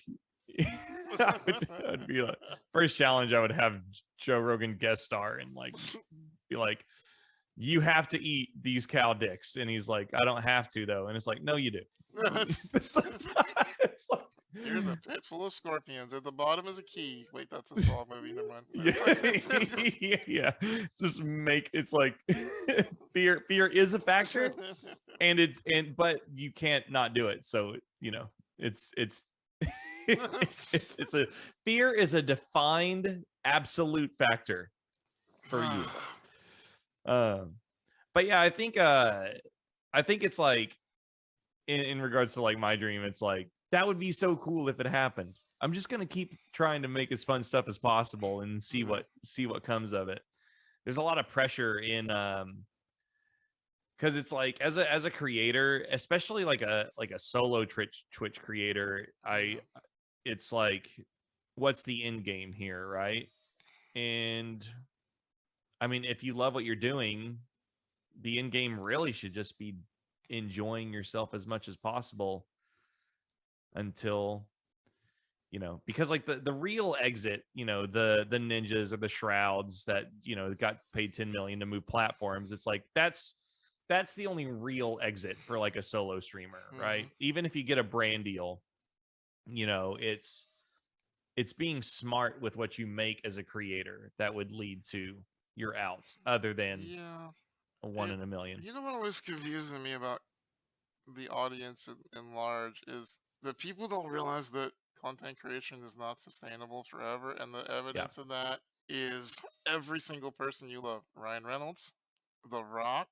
I'd be like, first challenge I would have Joe Rogan guest star and like be like, you have to eat these cow dicks, and he's like, I don't have to though, and it's like, no, you do. It's like, Here's a pit full of scorpions. At the bottom is a key. Wait, that's a Saw movie. Never mind. yeah. Just make it's like fear is a factor, and but you can't not do it. So it's it's a fear is a defined absolute factor for you. But yeah, I think it's like in regards to like my dream, it's like that would be so cool if it happened. I'm just gonna keep trying to make as fun stuff as possible and see what comes of it. There's a lot of pressure in because it's like as a creator, especially like a solo Twitch creator, it's like, what's the end game here, right? And I mean, if you love what you're doing, the end game really should just be enjoying yourself as much as possible until because like the real exit, the ninjas or the shrouds that got paid 10 million to move platforms, it's like that's the only real exit for like a solo streamer, right? Even if you get a brand deal, it's being smart with what you make as a creator that would lead to your out, other than a one in a million. You know what always confuses me about the audience in large is that people don't realize that content creation is not sustainable forever, and the evidence of that is every single person you love. Ryan Reynolds, The Rock.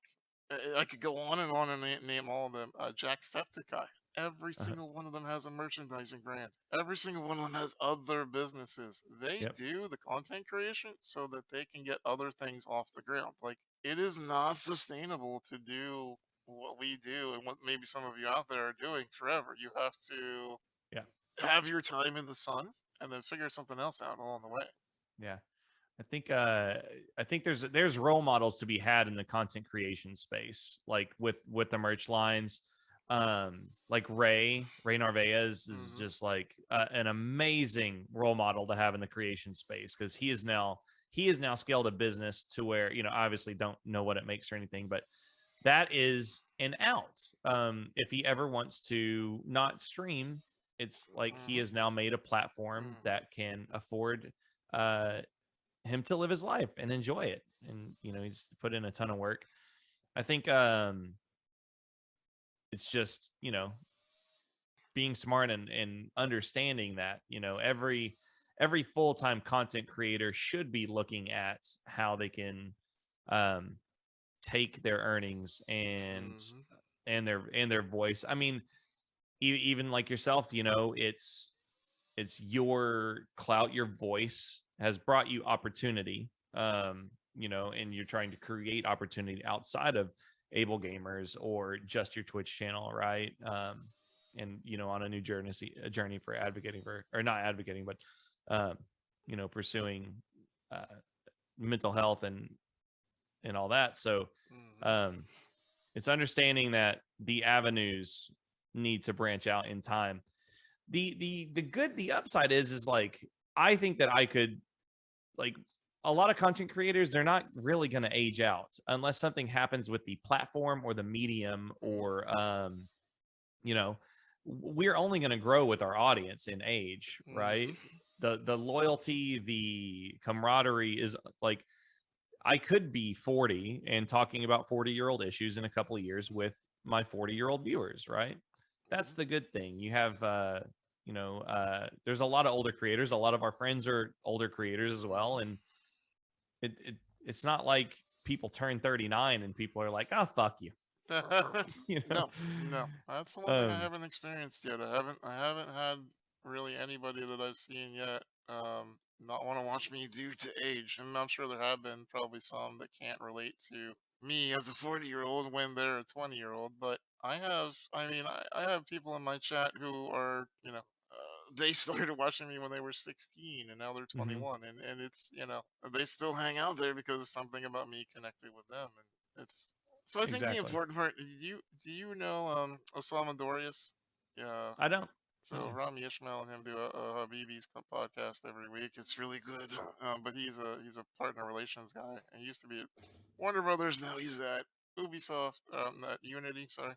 I could go on and name all of them. Jacksepticeye. Every single one of them has a merchandising brand. Every single one of them has other businesses. They do the content creation so that they can get other things off the ground. Like, it is not sustainable to do what we do and what maybe some of you out there are doing forever. You have to have your time in the sun and then figure something else out along the way. Yeah. I think there's role models to be had in the content creation space, like with the merch lines. Like Ray Narvaez is just like an amazing role model to have in the creation space, because he has now scaled a business to where, obviously don't know what it makes or anything, but that is an out. If he ever wants to not stream, it's like he has now made a platform that can afford him to live his life and enjoy it, and he's put in a ton of work. I think it's just being smart and understanding that every every full-time content creator should be looking at how they can take their earnings and their voice. I mean, even like yourself, it's your clout, your voice has brought you opportunity, and you're trying to create opportunity outside of Able Gamers or just your Twitch channel, right? And on a new journey for advocating for, or not advocating, but pursuing mental health and all that. So it's understanding that the avenues need to branch out in time. The upside is like, I think that I could, like, a lot of content creators, they're not really going to age out unless something happens with the platform or the medium, or we're only going to grow with our audience in age, right? The loyalty, the camaraderie is like, I could be 40 and talking about 40-year-old issues in a couple of years with my 40-year-old viewers, right? That's the good thing. You have there's a lot of older creators. A lot of our friends are older creators as well, and it's not like people turn 39 and people are like, oh, fuck you. No, that's the one thing I haven't experienced yet. I haven't had really anybody that I've seen yet not want to watch me due to age. And I'm sure there have been probably some that can't relate to me as a 40-year-old when they're a 20-year-old. But I have people in my chat who are, they started watching me when they were 16 and now they're 21. And it's, they still hang out there because something about me connected with them. And it's, so I think the important part, do you know Osama Dorius? Yeah. I don't. So Rami Ishmael and him do a Habibi's podcast every week. It's really good. But he's a partner relations guy. He used to be at Warner Brothers. Now he's at Ubisoft, at Unity. Sorry.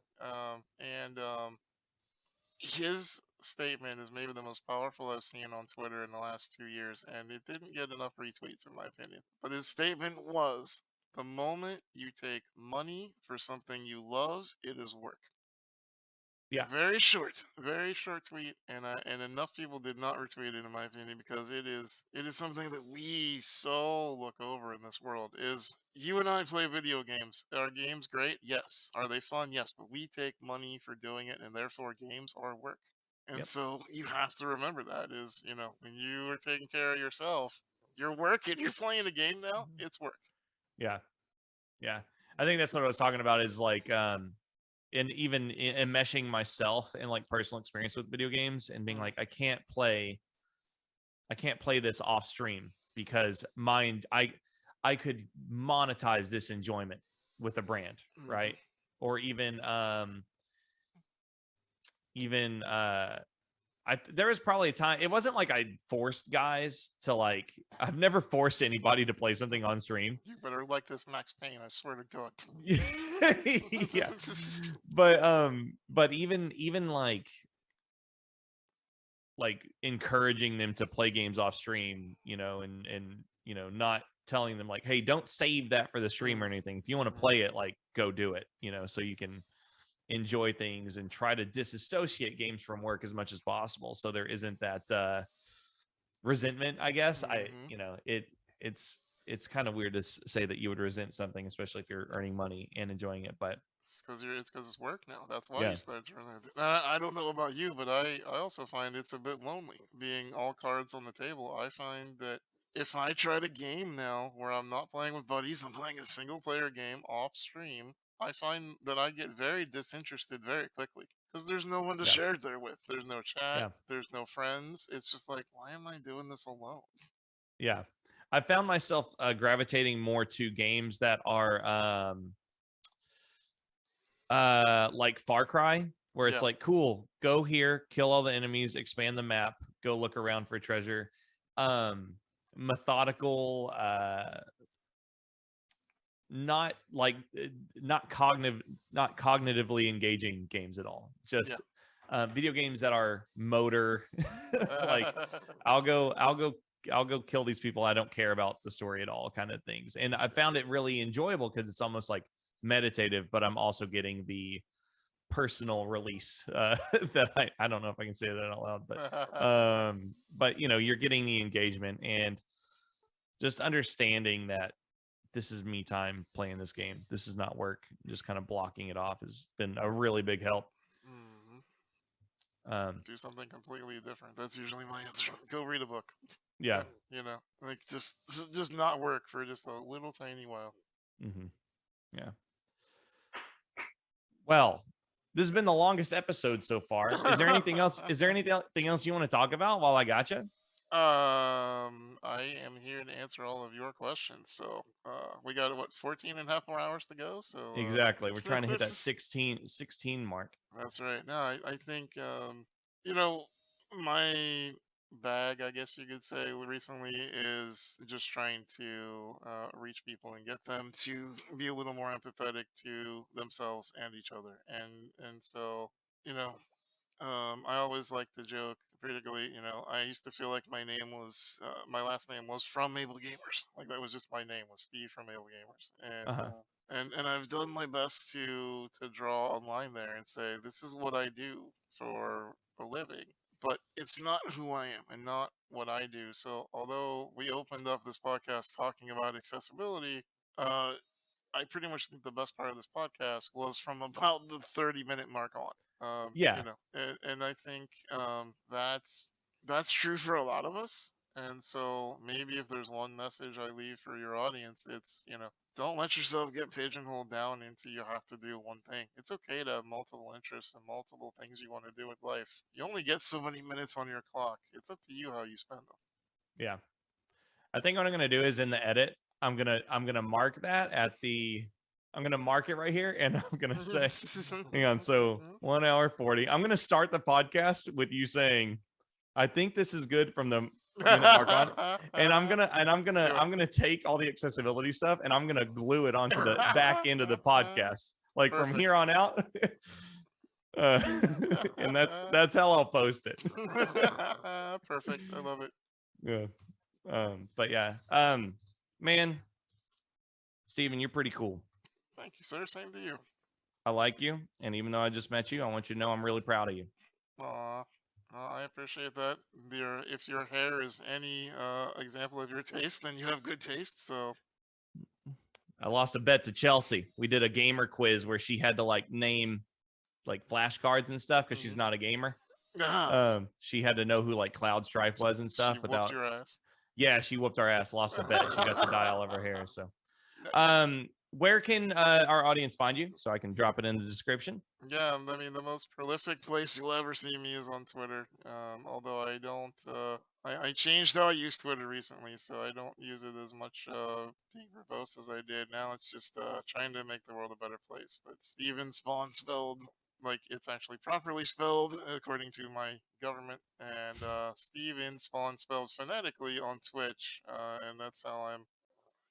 His statement is maybe the most powerful I've seen on Twitter in the last 2 years, and it didn't get enough retweets in my opinion. But his statement was, the moment you take money for something you love, it is work. Yeah. Very short tweet, and enough people did not retweet it in my opinion, because it is something that we so look over in this world. Is you and I play video games. Are games great? Yes. Are they fun? Yes. But we take money for doing it, and therefore games are work. And so you have to remember that is, when you are taking care of yourself, you're working. You're playing a game now. It's work. Yeah. I think that's what I was talking about, is like, and even enmeshing myself in like personal experience with video games and being like, I can't play this off stream because I could monetize this enjoyment with a brand, right? Or even there was probably a time, it wasn't like I forced guys to, like, I've never forced anybody to play something on stream. You better like this Max Payne, I swear to God. Yeah. But even like encouraging them to play games off stream, and not telling them like, hey, don't save that for the stream or anything. If you want to play it, like, go do it, so you can enjoy things and try to disassociate games from work as much as possible, so there isn't that resentment, I guess. It's kind of weird to say that you would resent something, especially if you're earning money and enjoying it, but it's because it's work now. That's why you start to resent it. I don't know about you, but I also find it's a bit lonely being all cards on the table. I find that if I try to game now where I'm not playing with buddies, I'm playing a single player game off stream, I find that I get very disinterested very quickly because there's no one to share it there with. There's no chat. There's no friends. It's just like, why am I doing this alone? Yeah. I found myself gravitating more to games that are like Far Cry, where it's like, cool, go here, kill all the enemies, expand the map, go look around for treasure. Methodical, not cognitively engaging games at all. Just video games that are motor. Like, I'll go kill these people. I don't care about the story at all, kind of things. And I found it really enjoyable because it's almost like meditative, but I'm also getting the personal release that I don't know if I can say that out loud, but you know, you're getting the engagement and just understanding that this is me time playing this game. This is not work. Just kind of blocking it off has been a really big help. Do something completely different. That's usually my answer. Go read a book. Yeah. You know, like just not work for just a little tiny while. Yeah. Well, this has been the longest episode so far. Is there anything else? Is there anything else you want to talk about while I got you? I am here to answer all of your questions. So, we got what 14 and a half more hours to go. So exactly, we're trying to hit that 16 mark. That's right. No, I think you know, my bag, I guess you could say, recently is just trying to reach people and get them to be a little more empathetic to themselves and each other, and so you know, I always like to joke, particularly, you know, I used to feel like my last name was from Able Gamers. Like that was just my name was Steve from Able Gamers. And I've done my best to draw a line there and say, this is what I do for a living. But it's not who I am and not what I do. So although we opened up this podcast talking about accessibility, I pretty much think the best part of this podcast was from about the 30-minute mark on. Yeah. You know, and I think that's true for a lot of us. And so maybe if there's one message I leave for your audience, it's, you know, don't let yourself get pigeonholed down into you have to do one thing. It's okay to have multiple interests and multiple things you want to do with life. You only get so many minutes on your clock. It's up to you how you spend them. Yeah. I think what I'm gonna do is in the edit, I'm gonna mark that I'm gonna mark it right here, and I'm gonna say, hang on, so 1 hour 40. I'm gonna start the podcast with you saying, I think this is good from the minute mark on, and I'm gonna take all the accessibility stuff and I'm gonna glue it onto the back end of the podcast, like Perfect. from here on out. And that's how I'll post it. Perfect. I love it. Yeah. But yeah, man, Steven, you're pretty cool. Thank you, sir. Same to you. I like you, and even though I just met you, I want you to know I'm really proud of you. Aw, I appreciate that. If your hair is any example of your taste, then you have good taste. So I lost a bet to Chelsea. We did a gamer quiz where she had to like name like flashcards and stuff because she's not a gamer. She had to know who like Cloud Strife was and stuff. She whooped your ass. Yeah, she whooped our ass. Lost a bet. She got to dye all of her hair. So, where can our audience find you? So I can drop it in the description. Yeah, I mean the most prolific place you'll ever see me is on Twitter. Although I don't, I changed how I use Twitter recently, so I don't use it as much being verbose as I did. Now it's just trying to make the world a better place. But Steven Spohn spelled like it's actually properly spelled according to my government, and Steven Spohn spelled phonetically on Twitch, and that's how I'm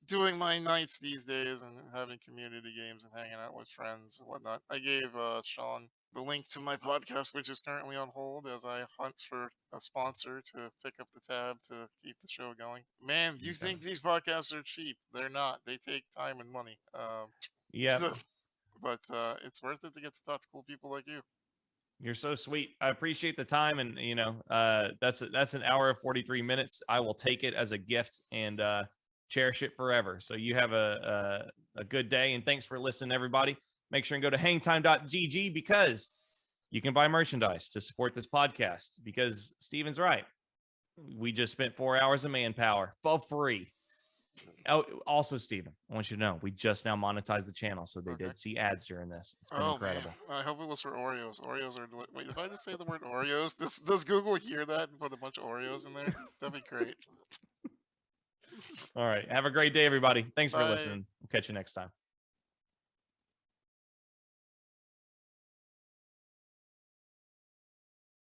doing my nights these days and having community games and hanging out with friends and whatnot. I gave Sean the link to my podcast, which is currently on hold as I hunt for a sponsor to pick up the tab to keep the show going. Man, do you think these podcasts are cheap? They're not. They take time and money. Yeah. But it's worth it to get to talk to cool people like you. You're so sweet. I appreciate the time, and you know, that's an hour of 43 minutes. I will take it as a gift and cherish it forever. So you have a good day, and thanks for listening, everybody. Make sure and go to hangtime.gg because you can buy merchandise to support this podcast. Because Steven's right. We just spent 4 hours of manpower for free. Oh, also, Steven, I want you to know we just now monetized the channel, so they did see ads during this. It's been incredible. Man. I hope it was for Oreos. Oreos are wait. If I just say the word Oreos, does Google hear that and put a bunch of Oreos in there? That'd be great. All right. Have a great day, everybody. Thanks for listening. We'll catch you next time.